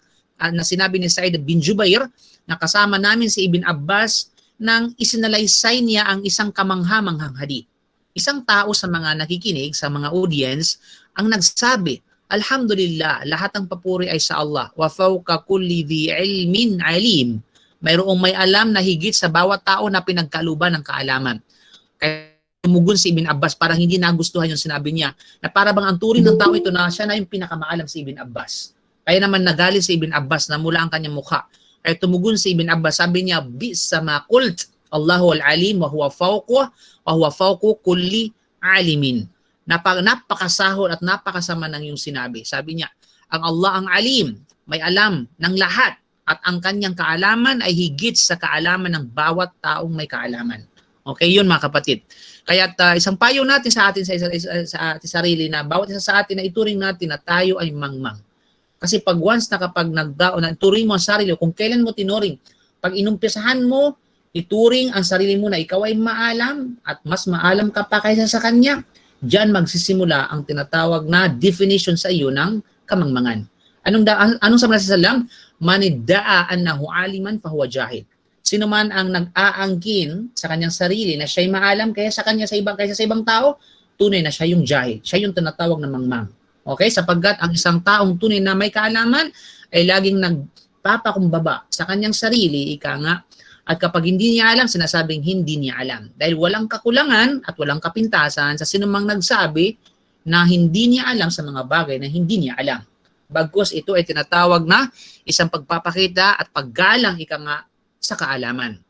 na sinabi ni Sa'id bin Jubair na kasama namin si Ibn Abbas nang isinalaysay niya ang isang kamangha-manghang hadith. Isang tao sa mga nakikinig, sa mga audience, ang nagsabi, Alhamdulillah, lahat ng papuri ay sa Allah. Wa fawqa kulli dhi ilmin alim. Mayroong may alam na higit sa bawat tao na pinagkaluban ng kaalaman. Kaya tumugon si Ibn Abbas, parang hindi nagustuhan yung sinabi niya, na para bang ang turing ng tao ito na siya na yung pinakamaalam si Ibn Abbas. Kaya naman nagalit si Ibn Abbas na mula ang kanyang mukha. Kaya tumugon si Ibn Abbas, sabi niya, bisa ma qult, Allahu al-alim wa huwa fawqa kulli alimin. Napakasahol at napakasama ng yung sinabi. Sabi niya, ang Allah ang alim, may alam ng lahat, at ang kanyang kaalaman ay higit sa kaalaman ng bawat taong may kaalaman. Okay, yun mga kapatid. Kaya isang payo natin sa atin sa ating sarili na bawat isa sa atin na ituring natin na tayo ay mangmang. Kasi pag once na kapag turing mo ang sarili, kung kailan mo tinuring, pag inumpisahan mo, ituring ang sarili mo na ikaw ay maalam at mas maalam ka pa kaysa sa kanya, diyan magsisimula ang tinatawag na definition sa iyo ng kamangmangan. Anong sabi sa Islam? Manidda'a annahu aliman fahuwa jahil. Sino man ang nag-aangkin sa kanyang sarili na siya'y maalam kaysa sa ibang tao, tunay na siya yung jahil. Siya yung tinatawag na mangmang. Okay? Sapagkat ang isang taong tunay na may kaalaman ay laging nagpapakumbaba sa kanyang sarili, ika nga, at kapag hindi niya alam, sinasabing hindi niya alam. Dahil walang kakulangan at walang kapintasan sa sinumang nagsabi na hindi niya alam sa mga bagay na hindi niya alam. Bagkus ito ay tinatawag na isang pagpapakita at paggalang ika nga sa kaalaman.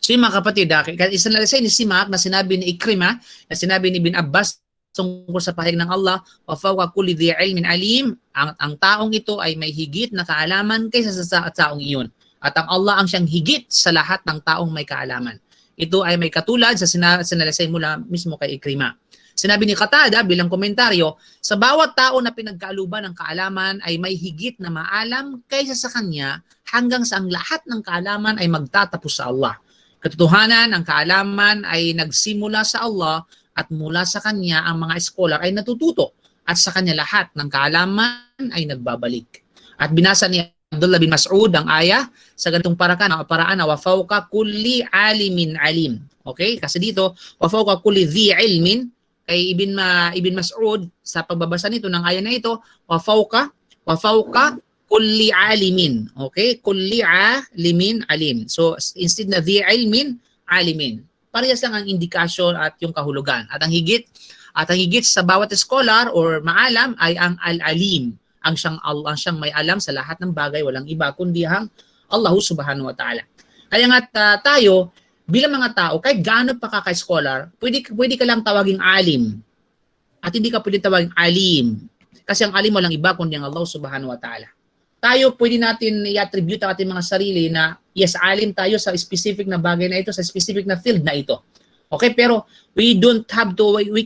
So yung mga kapatid, isang lalisay ni Simak na sinabi ni Ikrimah, na sinabi ni Ibn Abbas tungkol sa pahayag ng Allah, wa fawqa kulli dhi ilmin alim, ang taong ito ay may higit na kaalaman kaysa sa taong iyon. At ang Allah ang siyang higit sa lahat ng taong may kaalaman. Ito ay may katulad sa sinalisay mula mismo kay Ikrimah. Sinabi ni Qatada bilang komentaryo, sa bawat tao na pinagkaaluban ng kaalaman ay may higit na maalam kaysa sa kanya hanggang sa ang lahat ng kaalaman ay magtatapos sa Allah. Katotohanan, ang kaalaman ay nagsimula sa Allah at mula sa kanya ang mga scholar ay natututo at sa kanya lahat ng kaalaman ay nagbabalik. At binasa ni Abdullah bin Mas'ud ang aya sa ganitong paraan na wa fawqa kulli alimin alim. Okay? Kasi dito, wa fawqa kulli dhi ilmin, kay Ibn Mas'ud sa pagbabasa nito ng aya na ito, wa fawqa kulli alimin. Okay? Kulli alimin alim. So instead na dhi ilmin alimin. Parehas lang ang indikasyon at yung kahulugan. At ang higit sa bawat scholar or maalam ay ang al-alim. Ang siyang may alam sa lahat ng bagay, walang iba kundi ang Allah subhanahu wa ta'ala. Kaya nga tayo, bilang mga tao, kahit gaano pa ka-scholar, pwede ka lang tawaging alim. At hindi ka pwede tawaging alim. Kasi ang alim walang iba kundi ang Allah subhanahu wa ta'ala. Tayo, pwede natin i-attribute ang ating mga sarili na, yes, alim tayo sa specific na bagay na ito, sa specific na field na ito. Okay, pero we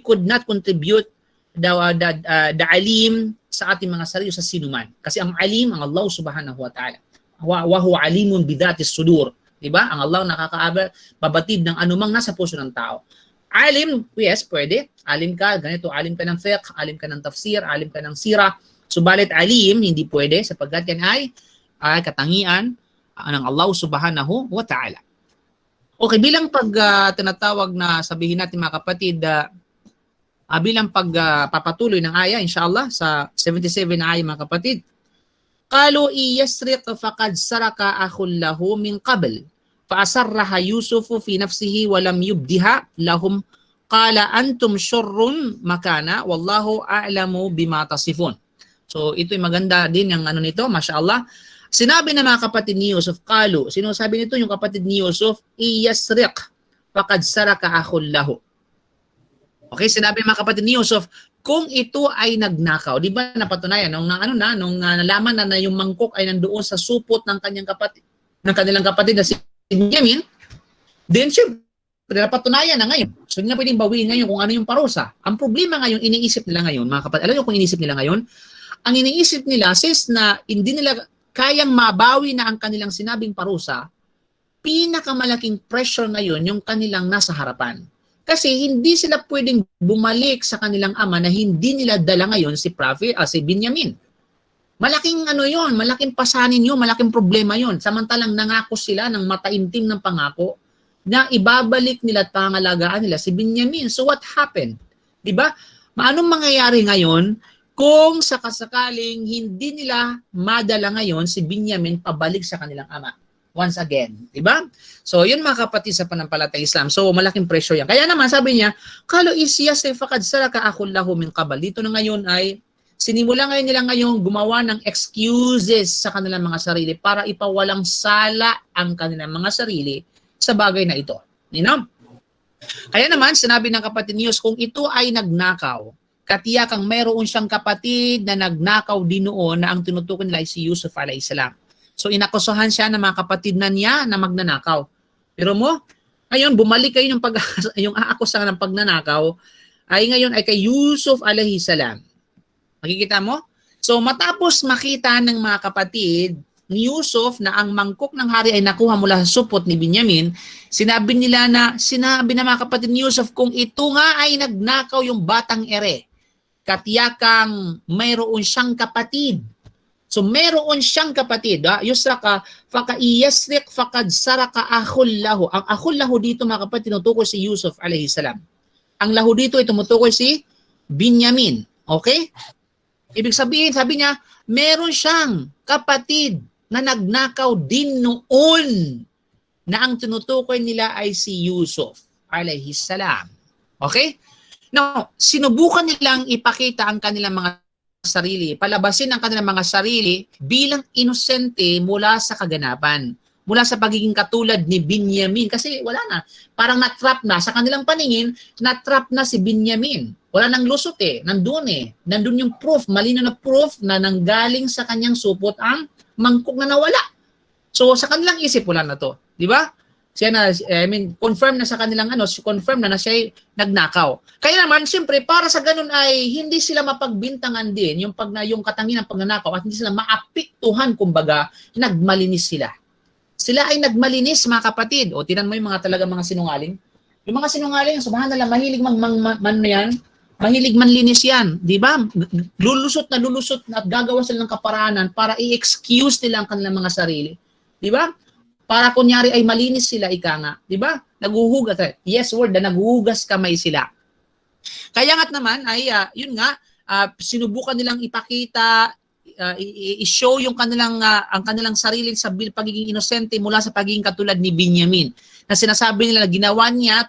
could not contribute the alim sa ating mga sarili sa sinuman. Kasi ang alim, ang Allah subhanahu wa ta'ala. Wa huwa alimun bidatis sudur. Diba? Ang Allah babatid ng anumang nasa puso ng tao. Alim, yes, pwede. Alim ka, ganito, alim ka ng fiqh, alim ka ng tafsir, alim ka ng sirah. Subalit alim, hindi pwede sapagkat yan ay katangian ng Allah subhanahu wa ta'ala. Okay, bilang tinatawag na sabihin natin mga kapatid, bilang papatuloy ng aya, inshallah, sa 77 na aya mga kapatid. Qalu iyasriq faqad saraka akhul lahu min qabl fa asarraha Yusufu fi nafsihi wa lam yubdiha lahum qala antum syurrun makana wallahu a'lamu bima tasifun. So ito ay maganda din yung ano nito, mashallah. Sinabi ng mga kapatid ni Yusuf, qalu, sino sabi nito? Yung kapatid ni Yusuf, iyasriq faqad saraka akhul lahu. Okay, sinabi ng mga kapatid ni Yusuf, kung ito ay nagnakaw, di ba napatunayan nung nalaman na yung mangkok ay nandoon sa supot ng kanyang kapatid, ng kanilang kapatid na si Benjamin, then syempre napatunayan na ngayon. So hindi na pwedeng bawiin ngayon kung ano yung parusa. Ang problema ngayon, iniisip nila ngayon, mga kapatid, alam niyo kung iniisip nila ngayon? Ang iniisip nila, since na hindi nila kayang mabawi na ang kanilang sinabing parusa, pinakamalaking pressure ngayon yung kanilang nasa harapan. Kasi hindi sila pwedeng bumalik sa kanilang ama na hindi nila dala ngayon si si Benjamin. Malaking ano yon, malaking pasanin yon, malaking problema yon. Samantalang nangako sila ng mataimtim ng pangako na ibabalik nila at pangalagaan nila si Benjamin. So what happened? Diba? Anong mangyayari ngayon kung sakasakaling hindi nila madala ngayon si Benjamin pabalik sa kanilang ama? Once again, di ba? So, yun mga kapatid sa panampalatayang Islam. So, malaking pressure yan. Kaya naman, sabi niya, kalo isyas faqad saraka akhul lahu min qabl. Dito na ngayon ay, sinimula ngayon nila ngayon gumawa ng excuses sa kanilang mga sarili para ipawalang sala ang kanilang mga sarili sa bagay na ito. You know? Kaya naman, sinabi ng kapatid ni Yus, kung ito ay nagnakaw, katiyakang mayroon siyang kapatid na nagnakaw din noon na ang tinutukoy nila ay si Yusuf alayhisalam. So inakusahan siya ng mga kapatid na niya na magnanakaw. Pero ngayon bumalik kayo yung aakusahan ng pagnanakaw ay ngayon ay kay Yusuf alayhi salam. Makikita mo? So matapos makita ng mga kapatid ni Yusuf na ang mangkok ng hari ay nakuha mula sa supot ni Benjamin, sinabi ng mga kapatid ni Yusuf, kung ito nga ay nagnakaw yung batang ere, katiyakang mayroon siyang kapatid. So meron siyang kapatid, yusraka faqaiyasriq faqad saraka akhul lahu. Ang akhul lahu dito mga kapatid tinutukoy si Yusuf alayhi salam. Ang lahu dito ay tumutukoy si Benjamin. Okay? Ibig sabihin, sabi niya, meron siyang kapatid na nagnakaw din noon na ang tinutukoy nila ay si Yusuf alayhi salam. Okay? Now, sinubukan nilang ipakita ang kanilang mga sarili, palabasin ang kanilang mga sarili bilang inosente mula sa kaganapan, mula sa pagiging katulad ni Benjamin. Kasi wala na, parang na-trap na, sa kanilang paningin, na-trap na si Benjamin. Wala nang lusot nandun yung proof, malinaw na proof na nanggaling sa kanyang supot ang mangkok na nawala. So sa kanilang isip, wala na to. Di ba? Siya na, confirm na sa kanilang confirm na siya ay nagnakaw. Kaya naman, siyempre, para sa ganun ay hindi sila mapagbintangan din yung katangian ng pagnanakaw at hindi sila maapektuhan, kumbaga, nagmalinis sila. Sila ay nagmalinis, mga kapatid. O, tinan mo yung mga sinungaling. Yung mga sinungaling, subhanallah, mahilig mahilig manlinis yan. Di ba? Lulusot at gagawa sila ng kaparaanan para i-excuse nila ang kanilang mga sarili. Di ba? Para kunyari ay malinis sila, ika nga. Di ba? Naguhugas. Yes, word, na naguhugas kamay sila. Kaya nga't naman ay, yun nga, sinubukan nilang ipakita, i-show yung ang kanilang sarili sa pagiging inosente mula sa pagiging katulad ni Benjamin. Na sinasabi nila na ginawa niya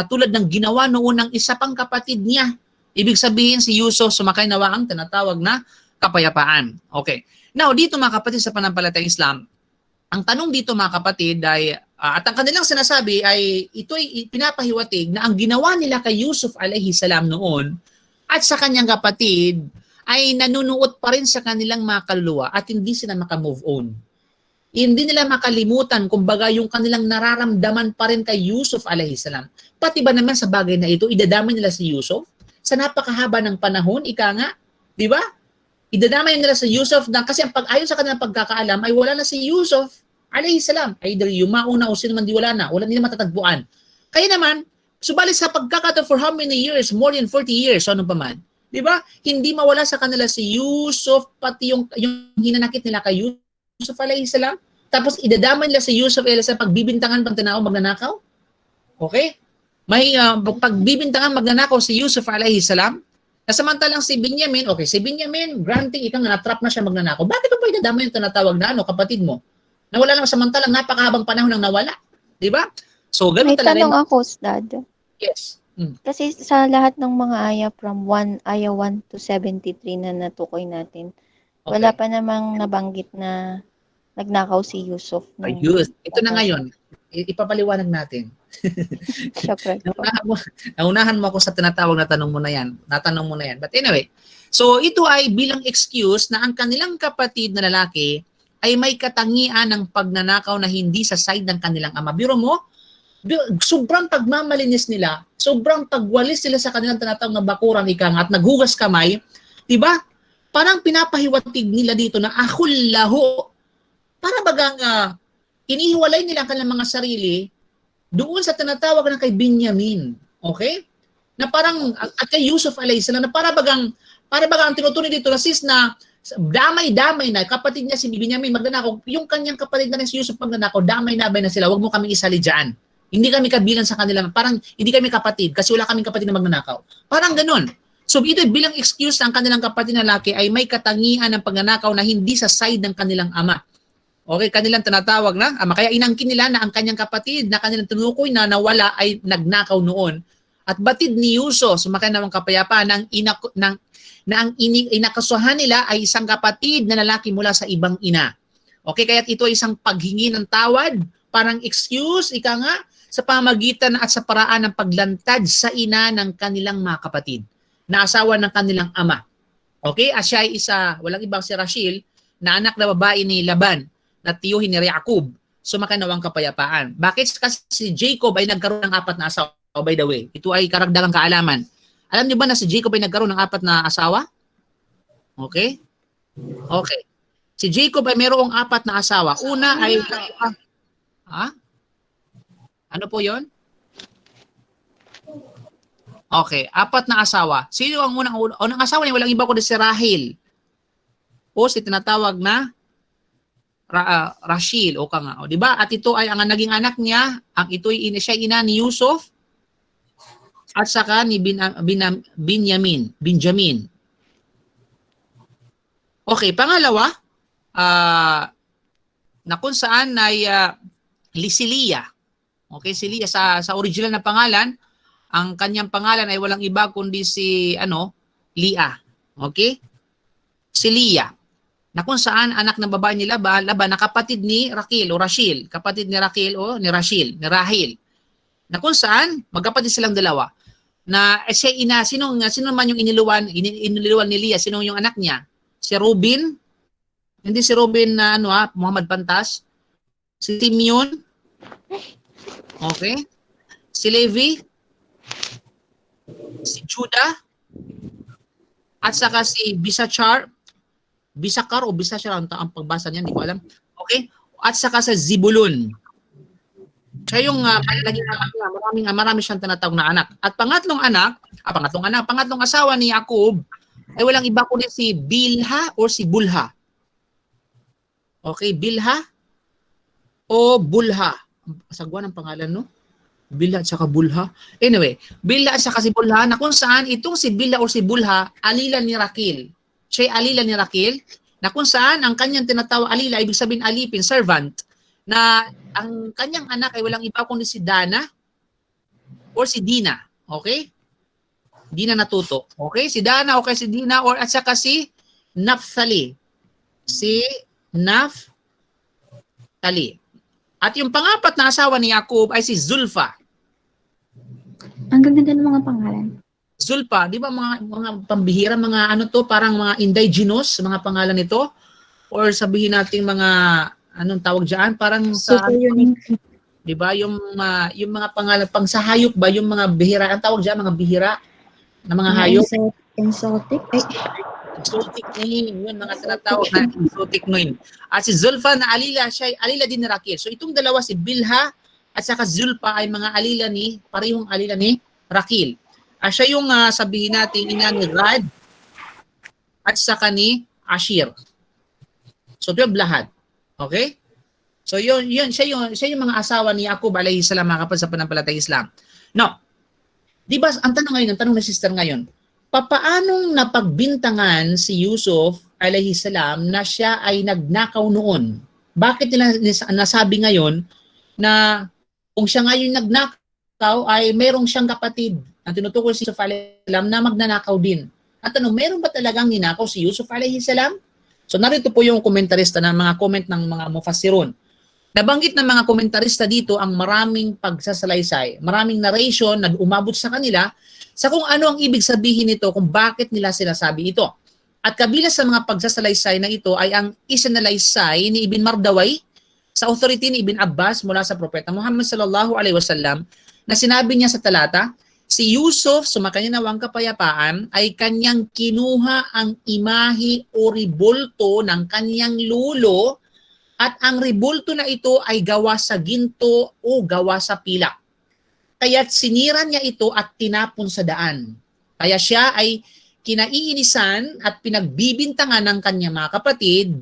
tulad ng ginawa noon ng isa pang kapatid niya. Ibig sabihin si Yusuf sumakay nawa ang tinatawag na kapayapaan. Okay. Now, dito mga kapatid sa panampalatayang Islam, ang tanong dito mga kapatid ay, at ang kanilang sinasabi ay ito'y pinapahiwatig na ang ginawa nila kay Yusuf alayhi salam noon at sa kanyang kapatid ay nanunuot pa rin sa kanilang mga kaluluwa at hindi sila makamove on. Hindi nila makalimutan, kumbaga yung kanilang nararamdaman pa rin kay Yusuf alayhi salam. Pati ba naman sa bagay na ito, idadamay nila si Yusuf sa napakahaba ng panahon, ika nga, di ba? Idadamay nila si Yusuf na kasi ayon sa kanilang pagkakaalam ay wala na si Yusuf alayhi salam. Either yumauna o sino man di wala nila matatagpuan. Kaya naman, subalit sa pagkakataon for how many years? More than 40 years, ano pa man. Di ba? Hindi mawala sa kanila si Yusuf, pati yung hinanakit nila kay Yusuf alayhi salam. Tapos idadamay nila si Yusuf sa pagbibintangan pang tinao magnanakaw. Okay? May pagbibintangan magnanakaw si Yusuf alayhi salam. Nasamantalang si Binyamin, okay, si Binyamin, granting ikaw nga na-trap na siya magnanakaw. Bakit mo ba idadamay yung tinatawag na kapatid mo? Nawala lang samantalang napakahabang panahon nang nawala. Di ba? So, ganun May talaga. tanong ako, Ustad. Yes. Kasi sa lahat ng mga aya from 1, aya 1 to 73 na natukoy natin, wala Okay. pa namang nabanggit na nagnakaw si Yusuf. Ayun. Ito na ngayon. Ipapaliwanag natin. Syempre. Naunahan mo ako sa tinatawag na tanong mo na yan. Natanong mo na yan. But anyway, so ito ay bilang excuse na ang kanilang kapatid na lalaki ay may katangian ng pagnanakaw na hindi sa side ng kanilang ama. Biro mo, sobrang pagmamalinis nila, sobrang pagwalis sila sa kanilang tinatawag na bakuran ikang at naghugas kamay, diba? Parang pinapahiwatig nila dito na ahullahu. Para bagang inihiwalay nila ang kanilang mga sarili doon sa tinatawag na kay Binyamin. Okay? Na parang, at kay Yusuf alayhis salam, na para bagang ang tinutunin dito na sis na damay-damay na, kapatid niya si Binyamin magnanakaw, yung kanyang kapatid na rin si Yusuf magnanakaw, damay-damay na sila, wag mo kaming isali dyan. Hindi kami kabilang sa kanila, parang hindi kami kapatid kasi wala kaming kapatid na magnanakaw. Parang ganun. So ito bilang excuse ang kanilang kapatid na lalaki ay may katangian ng pagnanakaw na hindi sa side ng kanilang ama. Okay, kanilang tinatawag na ama. Kaya inangkin nila na ang kanyang kapatid na kanilang tinukoy na nawala ay nagnakaw noon. At batid ni Yusuf, sumakay namang kapayapaan na ang inakasuhan nila ay isang kapatid na lalaki mula sa ibang ina. Okay, kaya ito ay isang paghingi ng tawad, parang excuse, ika nga, sa pamagitan at sa paraan ng paglantad sa ina ng kanilang mga kapatid, na asawa ng kanilang ama. Okay, at siya ay isa, walang ibang si Rachel, na anak na babae ni Laban, na tiyuhin ni Jacob, sumakanawang kapayapaan. Bakit? Kasi si Jacob ay nagkaroon ng 4 na asawa. Oh, by the way, ito ay karagdagang kaalaman. Alam niyo ba na si Jacob ay nagkaroon ng 4 na asawa? Okay? Okay. Si Jacob ay mayroong 4 na asawa. Una ay... Ano po yon? Okay, 4 na asawa. Sino ang unang asawa niya? Walang iba kundi si Rahel. O si tinatawag na Rachel o kanga, o di ba? At ito ay ang naging anak niya, ang ito'y siya ina ni Yusuf at saka ni Benjamin. Okay, pangalawa, na kung saan ay si Leah. Okay, si Leah sa original na pangalan, ang kanyang pangalan ay walang iba kundi si Leah. Okay? Si Leah. Na kung saan anak ng babae ni Laban na kapatid ni Rachel o Rachel, kapatid ni Rachel o ni Rachel, ni Rahel. Na kung saan magkapatid silang dalawa. Na siya ina, sino man yung iniluwan ni Leah, sino yung anak niya? Si Ruben, hindi si Ruben na Muhammad Pantas, si Simeon, okay? Si Levi, si Judah, at saka si Bisakar o Bisachar ang pagbasa niyan, hindi ko alam. Okay? At saka sa Zebulun. Siya yung marami siyang tinatawag na anak. At pangatlong asawa ni Jacob ay walang iba kundi si Bilha o si Bulha. Okay, Bilha o Bulha. Sagwa ng pangalan, no? Bilha at saka Bulha. Anyway, Bilha at saka si Bulha, na kung saan itong si Bilha o si Bulha, alila ni Rachel. Siya alila ni Rachel, na kung saan ang kanyang tinatawag alila, ibig sabihin alipin, servant, na ang kanyang anak ay walang iba kundi si Dana or si Dina. Okay? Dina natuto. Okay? Si Dana o si Dina or at saka si Naphtali. Si Naphtali. At yung pangapat na asawa ni Jacob ay si Zulfa. Ang ganda ng mga pangalan. Zulfa, di ba mga pambihira, mga parang mga indigenous, mga pangalan nito? Or sabihin natin mga, anong tawag dyan? Parang sa, Super unique. di ba? Yung mga pangalan, pang sa hayop ba? Yung mga bihira, ang tawag dyan, mga bihira na mga hayop? Exotic. Ay, Exotic name, yun, mga tinatawag na exotic name. At si Zulfa na alila, siya ay alila din ni Rachel. So itong dalawa, si Bilha at saka Zulfa ay mga parehong alila ni Rachel. Siya yung sabihin natin ina ni Gad at saka ni Asher. So 12 lahat. Okay? So siya yung mga asawa ni Yaqub alayhi salam, mga kapatid sa pananampalatayang Islam. Now, di ba, ang tanong ng sister ngayon, papaanong napagbintangan si Yusuf alayhi salam na siya ay nagnakaw noon? Bakit nila nasabi ngayon na kung siya ngayon nagnakaw ay merong siyang kapatid na tinutukoy si Yusuf alayhi salam na magnanakaw din? At meron ba talagang ninakaw si Yusuf alayhi salam? So narito po yung komentarista ng mga comment ng mga mufassirun. Nabanggit ng mga komentarista dito ang maraming pagsasalaysay, maraming narration na umabot sa kanila sa kung ano ang ibig sabihin nito, kung bakit nila sinasabi ito. At kabila sa mga pagsasalaysay na ito ay ang isinalaysay ni Ibn Mardaway sa authority ni Ibn Abbas mula sa Propeta Muhammad sallallahu alaihi wasallam na sinabi niya sa talata, si Yusuf, sumakanya nawang kapayapaan, ay kanyang kinuha ang imahe o ribulto ng kanyang lulo at ang ribulto na ito ay gawa sa ginto o gawa sa pilak. Kaya't sinira niya ito at tinapon sa daan. Kaya siya ay kinaiinisan at pinagbibintangan ng kanyang mga kapatid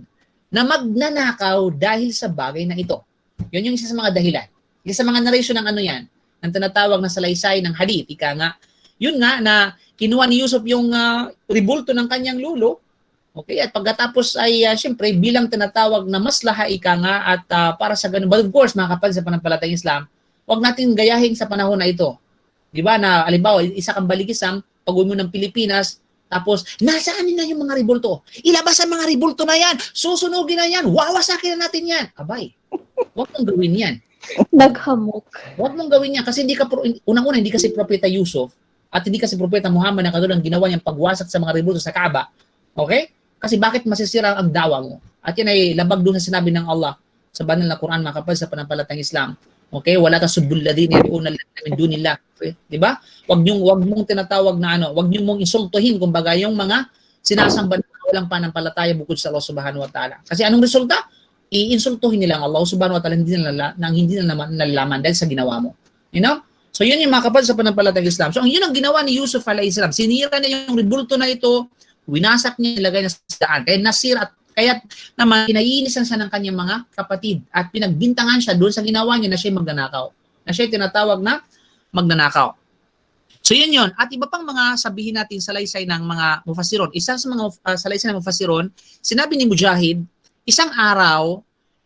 na magnanakaw dahil sa bagay na ito. Yun yung isa sa mga dahilan. Isa sa mga narration ng ano yan, ang tinatawag na salaysay ng hadith. Ika nga, yun nga na kinuha ni Yusuf yung ribulto ng kanyang lulo. Okay, at pagkatapos ay siyempre bilang tinatawag na maslaha ika nga at para sa ganun. But of course, mga kapatid sa pananampalatayang Islam, huwag natin gayahin sa panahon na ito. Di ba na, alimbawa, isa kang baligisang, pag-uwi mo ng Pilipinas, tapos, nasaan na yung mga ribulto? Ilabas ang mga ribulto na yan! Susunugin na yan! Wawasakin na natin yan! Abay, huwag mong gawin yan. Naghamok. Huwag mong gawin yan kasi unang-una, hindi kasi propeta Yusuf at hindi kasi propeta Muhammad na katulad ng ginawa niyang pagwasak sa mga ribulto sa Kaaba. Okay? Kasi bakit masisira ang dawa mo? At yan ay labag doon sa sinabi ng Allah sa banal na Quran, mga kapatid sa pananampalatayang Islam. Okay? Wala tasubul ladina yad'una min dunillah. Okay? 'Di ba? Wag mong tinatawag na wag niyo mong insultuhin kumbaga yung mga sinasamba na walang pananampalataya bukod sa Allah Subhanahu wa Ta'ala. Kasi anong resulta? Iinsultuhin nila ang Allah Subhanahu wa Ta'ala hindi na nalalaman dahil sa ginawa mo. You know? So yun yung mga kapatid sa pananampalatayang Islam. So yun ang ginawa ni Yusuf alayhi salam. Sinira niya yung ribulto na ito, winasak niya, nilagay na sa daan. Kaya nasira at kaya naman kinaiinisan siya ng kanyang mga kapatid at pinagbintangan siya doon sa ginawa niya na siya magnanakaw. Na siya tinatawag na magnanakaw. So yun yun. At iba pang mga sabihin natin sa salaysay ng mga mufassiron. Isa sa mga salaysay ng mufassiron, sinabi ni Mujahid, isang araw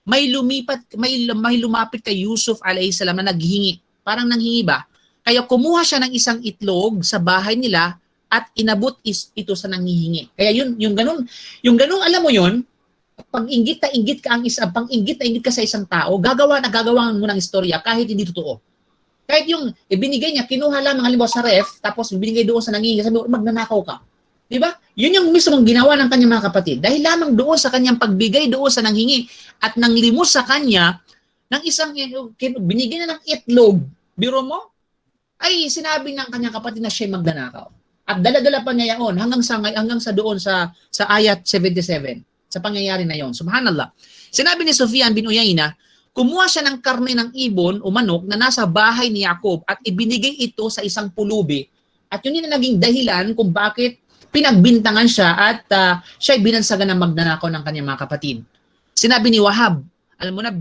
may lumapit kay Yusuf alayhi salam na naghingi. Parang nanghingi ba? Kaya kumuha siya ng isang itlog sa bahay nila at inabot ito sa nanghihingi. Kaya yung ganun, alam mo yun, pag inggit na inggit ka sa isang tao, gagawa mo ng istorya kahit hindi totoo. Kahit yung ibinigay niya, kinuha lamang halimbawa sa ref, tapos binigay doon sa nanghihingi, sabi mo, magnanakaw ka. Di ba? Yun yung mismong ginawa ng kanyang mga kapatid. Dahil lamang doon sa kanyang pagbigay doon sa nanghingi at nanglimos sa kanya ng isang binigay na ng itlog, biro mo, ay sinabi ng kanyang kapatid na siya magnanakaw. At dala-dala pa niya yun hanggang sa doon sa ayat 77, sa pangyayari na yon. Subhanallah. Sinabi ni Sufyan bin Uyayna, kumuha siya ng karne ng ibon o manok na nasa bahay ni Yaqub at ibinigay ito sa isang pulubi. At yun yung naging dahilan kung bakit pinagbintangan siya at siya'y binansagan ng magnanakaw ng kanyang mga kapatid. Sinabi ni Wahab, alam mo na,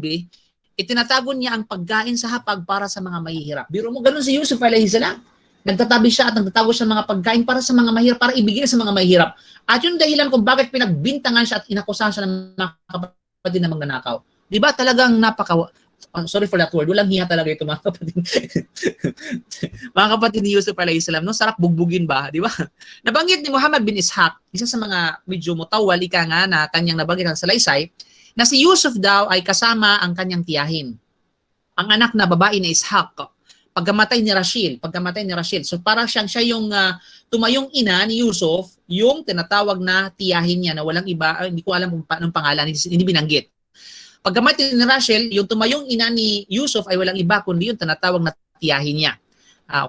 itinatago niya ang pagkain sa hapag para sa mga mahihirap. Biro mo, ganun si Yusuf alayhi salam. Nagtatabi siya at nagtatago siya ng mga pagkain para sa mga mahirap, para ibigay sa mga mahirap. At yung dahilan kung bakit pinagbintangan siya at inakusahan siya ng mga kapatid na magnanakaw. Di ba talagang sorry for that word, walang hiya talaga ito mga kapatid. Mga kapatid ni Yusuf alayhi salam, no? Sarap bugbugin ba? Di ba? Nabanggit ni Muhammad bin Ishaq, isa sa mga medyo mutawal, ika nga na kanyang nabanggit ng salaysay, na si Yusuf daw ay kasama ang kanyang tiyahin. Ang anak na babae ni Ishaq. Pagkamatay ni Rachel. So para siya yung tumayong ina ni Yusuf, yung tinatawag na tiyahin niya na walang iba, hindi ko alam kung paano pangalan, hindi binanggit. Pagkamatay ni Rachel, yung tumayong ina ni Yusuf ay walang iba kundi yung tinatawag na tiyahin niya.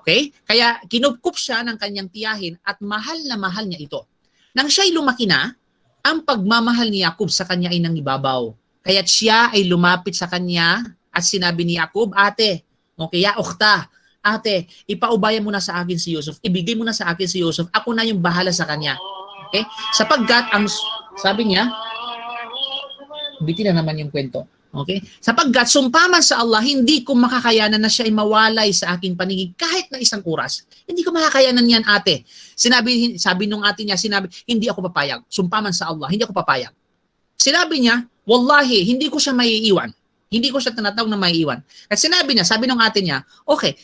Okay? Kaya kinupkup siya ng kanyang tiyahin at mahal na mahal niya ito. Nang siya'y lumaki na, ang pagmamahal ni Yaqub sa kanya ay nangibabaw. Kaya siya ay lumapit sa kanya at sinabi ni Yaqub, ate, okay, ya ukhta, ate, ipaubaya mo na sa akin si Yusuf, ibigay mo na sa akin si Yusuf, ako na yung bahala sa kanya. Okay? Sapagkat, sabi niya, bitin na naman yung kwento. Okay? Sapagkat sumpaman sa Allah, hindi ko makakayanan na siya ay mawalay sa aking paningin kahit na isang oras. Hindi ko makakayanan yan, ate. Sabi nung ate niya, hindi ako papayag. Sumpaman sa Allah, hindi ako papayag. Sinabi niya, wallahi, hindi ko siya maiiwan. Hindi ko siya tinatawag na maiiwan. At sabi nung ate niya, okay,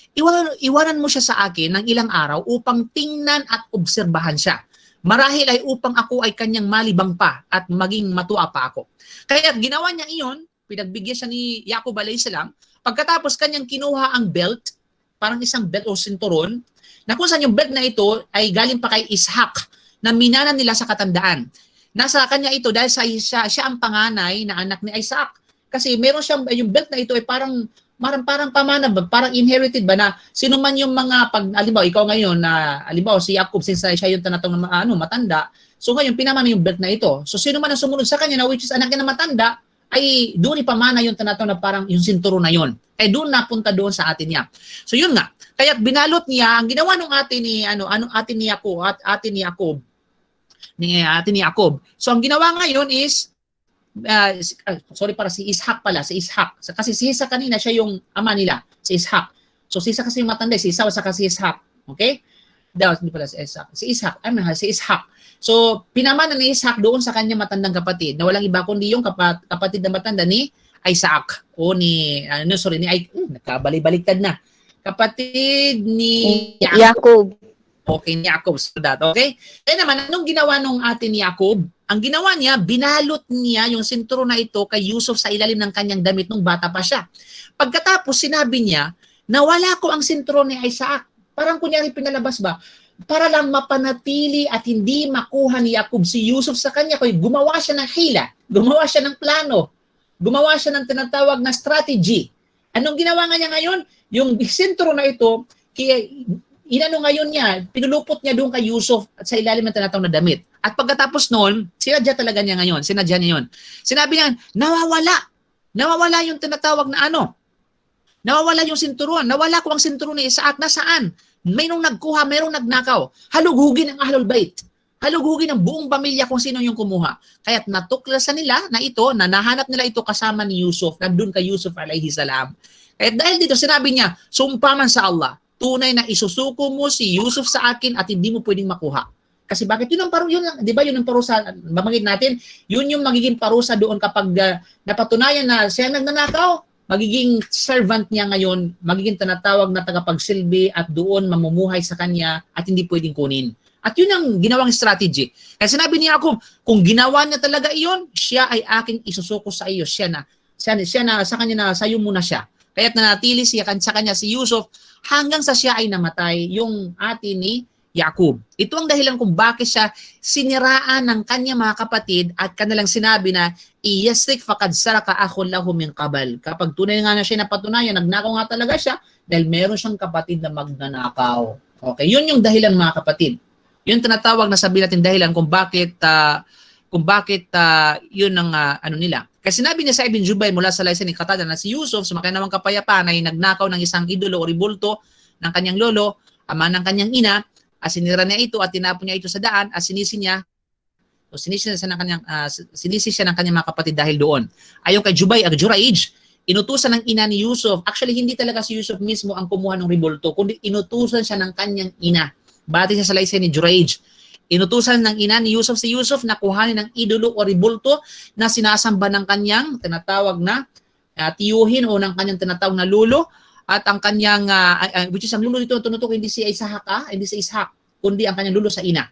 iwanan mo siya sa akin ng ilang araw upang tingnan at obserbahan siya. Marahil ay upang ako ay kanyang malibang pa at maging matuwa pa ako. Kaya ginawa niya iyon, pinagbigyan siya ni Yaqub alayhis salam, pagkatapos kanyang kinuha ang belt, parang isang belt o sinturon, na kung saan yung belt na ito ay galing pa kay Ishaq, na minanan nila sa katandaan. Nasa kanya ito dahil siya ang panganay na anak ni Isaac. Kasi meron siyang, yung belt na ito ay parang pamana ba, parang inherited ba na sino man yung mga alibaw, ikaw ngayon na alibaw si Yaqub, since siya yung tanatong na matanda, so ngayon pinamana yung belt na ito. So sino man ang sumunod sa kanya na which is anak niya na matanda, ay doon ipamana yung tanatong na parang yung sinturo na yon. Eh doon napunta doon sa atin niya. So yun nga. Kaya binalot niya, ang ginawa ng atin ni atin ni Yaqub. So ang ginawa ngayon is si Ishaq pala, si Ishaq. Kasi si Ishaq kanina siya yung ama nila, si Ishaq. So si Ishaq kasi yung matanda, si Esau saka si Ishaq. Okay? Hindi pala si Ishaq. Si Ishaq. So, pinamana ni Ishaq doon sa kanya matandang kapatid na walang iba kundi yung kapatid na matanda ni Isaac o ni nakabalik-baliktad na. Kapatid ni Yaqub. Okay, ni Yaqub. So that, okay? Kaya naman, anong ginawa nung atin ni Yaqub? Ang ginawa niya, binalot niya yung sinturo na ito kay Yusuf sa ilalim ng kanyang damit nung bata pa siya. Pagkatapos, sinabi niya, nawala ko ang sinturo ni Isaac. Parang kunyari pinalabas ba? Para lang mapanatili at hindi makuha ni Yaqub si Yusuf sa kanya. Kaya gumawa siya ng hila, gumawa siya ng plano, gumawa siya ng tinatawag na strategy. Anong ginawa nga niya ngayon? Yung sinturo na ito, ngayon niya, pinulupot niya doon kay Yusuf at sa ilalim ng tinatawag na damit. At pagkatapos noon, sinadya talaga niya ngayon. Sinadya niya yun. Sinabi niya, nawawala yung tinatawag na nawawala yung sinturon. Nawala ko ang sinturon ni Isaac. Nasaan? Mayroong nagkuha, mayroong nagnakaw. Halughugin ang Ahlul Bait. Halughugin ang buong pamilya kung sino yung kumuha. Kaya't natuklasan nila na ito, na nahanap nila ito kasama ni Yusuf, nandun kay Yusuf alayhis salam. Kaya't dahil dito, sinabi niya, sumpaman sa Allah, tunay na isusuko mo si Yusuf sa akin at hindi mo pwedeng makuha. Kasi bakit yun ang di ba yun ang parusa, mamangit natin, yun yung magiging parusa doon kapag napatunayan na siya nagnanakaw, magiging servant niya ngayon, magiging tinatawag na tagapagsilbi at doon mamumuhay sa kanya at hindi pwedeng kunin. At yun ang ginawang strategy. Kaya sinabi niya ako, kung ginawa niya talaga iyon, siya ay aking isusuko sa iyo. Siya na sa kanya na sayo muna siya. Kaya't nanatili siya sa kanya si Yusuf hanggang sa siya ay namatay, yung atin ni Yaqub. Ito ang dahilan kung bakit siya siniraan ng kanyang mga kapatid at kanilang sinabi na iyastik fakad saraka akhun lahu min qabal. Kapag tunay nga na siya napatunayan, nagnakaw nga talaga siya dahil meron siyang kapatid na magnanakaw. Okay, yun yung dahilan mga kapatid. Yun tinatawag na sabihin natin dahilan kung bakit yun ang nila. Kasi sinabi niya sa Ibn Jubayr mula sa laysa ni Qatada na si Yusuf sumakay namang kapayapaan ay nagnakaw ng isang idolo o ribulto ng kanyang lolo, ama ng kanyang ina, sinira niya ito at tinapon niya ito sa daan at sinisi siya ng kanyang mga kapatid dahil doon. Ayon kay Juraij, inutusan ng ina ni Yusuf, actually hindi talaga si Yusuf mismo ang kumuha ng ribulto, kundi inutusan siya ng kanyang ina. Bati siya sa laysa ni Juraij. Inutusan ng ina ni Yusuf si Yusuf na kuhanin ng idolo o ribulto na sinasamba ng kanyang tinatawag na tiyuhin o ng kanyang tinatawag na lulo. At ang kanyang, which is ang lulo dito, tunutok hindi si Ishaq, kundi ang kanyang lulo sa ina.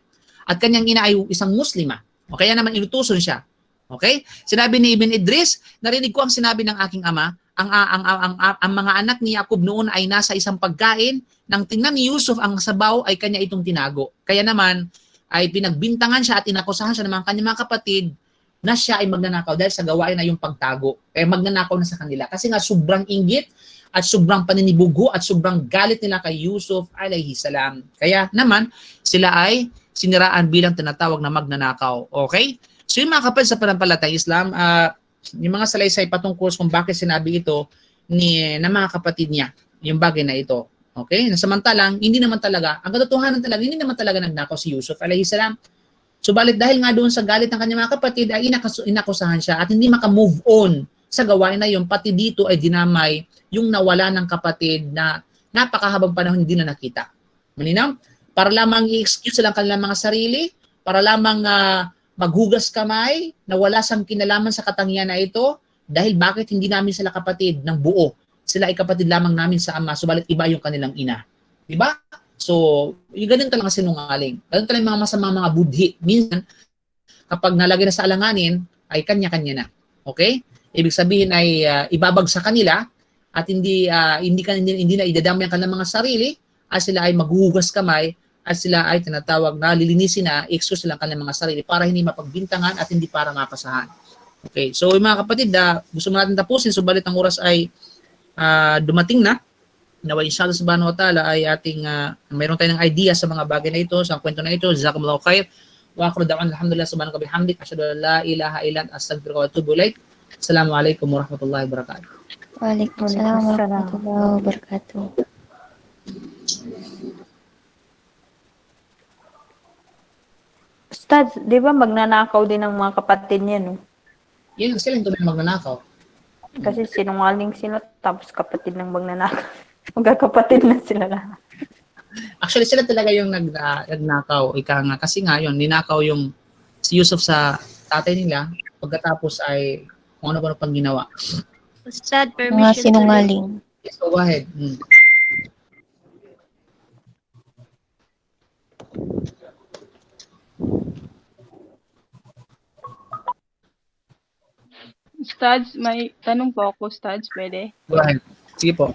At kanyang ina ay isang Muslima. O kaya naman inutuson siya. Okay? Sinabi ni Ibn Idris, narinig ko ang sinabi ng aking ama, ang mga anak ni Yaqub noon ay nasa isang pagkain, nang tingnan ni Yusuf ang sabaw ay kanya itong tinago. Kaya naman, ay pinagbintangan siya at inakusahan siya ng mga kanyang mga kapatid na siya ay magnanakaw dahil sa gawain na yung pagtago. Kaya magnanakaw na sa kanila. Kasi nga sobrang inggit, at sobrang paninibugo at sobrang galit nila kay Yusuf alayhis salam. Kaya naman, sila ay siniraan bilang tinatawag na magnanakaw. Okay? So yung mga kapatid sa panampalatayang Islam, yung mga salaysay patungkol kung bakit sinabi ito ng mga kapatid niya, yung bagay na ito. Okay? Nasamantalang, hindi naman talaga, ang katotohanan talaga, hindi naman talaga nagnakaw si Yusuf alayhis salam. Subalit dahil nga doon sa galit ng kanyang mga kapatid, ay inakusahan siya at hindi maka-move on sa gawain na yun, pati dito ay dinamay yung nawala ng kapatid na napakahabang panahon hindi na nakita. Malinaw? Para lamang i-excuse lang kanilang mga sarili, para lamang maghugas kamay na wala sang kinalaman sa katangian na ito, dahil bakit hindi namin sila kapatid ng buo? Sila ay kapatid lamang namin sa ama, subalit iba yung kanilang ina. Diba? So, yung ganun talaga sinungaling. Ganun talaga yung mga masamang mga budhi. Minsan, kapag nalagay na sa alanganin, ay kanya-kanya na. Okay? Ibig sabihin ay ibabag sa kanila at hindi na idadamay ang kanilang mga sarili at sila ay maghuhugas kamay at sila ay tinatawag na lilinisin na excuse lang kanilang mga sarili para hindi mapagbintangan at hindi para mapasahan. Okay. So, yung mga kapatid, gusto natin tapusin subalit ang oras ay dumating na. Nawa inshallah subhanahu wa ta'ala ay ating mayroon tayong idea sa mga bagay na ito, sa kwento na ito. Jazakumullahu khair. Wa akhiru da'wana alhamdulillah subhanaka bihamdik asyhadu an la ilaha illa anta astaghfiruka wa atubu ilaik. Assalamualaikum warahmatullahi wabarakatuh. Waalaikumsalam warahmatullahi wabarakatuh. Ustad, di ba magnanakaw din ng mga kapatid niya, no? Yan, sila yung tunay na magnanakaw. Kasi sinungaling sila, tapos kapatid ng magnanakaw. Magkakapatid na sila lahat. Actually, sila talaga yung nagnakaw. Ika nga, kasi nga yun, ninakaw yung si Yusuf sa tatay nila, pagkatapos ay kung ano pang ginawa. Ustad, Mga permission sinungaling. Yes, go ahead. Ustads, may tanong po ako, Ustads, pwede? Go ahead. Sige po.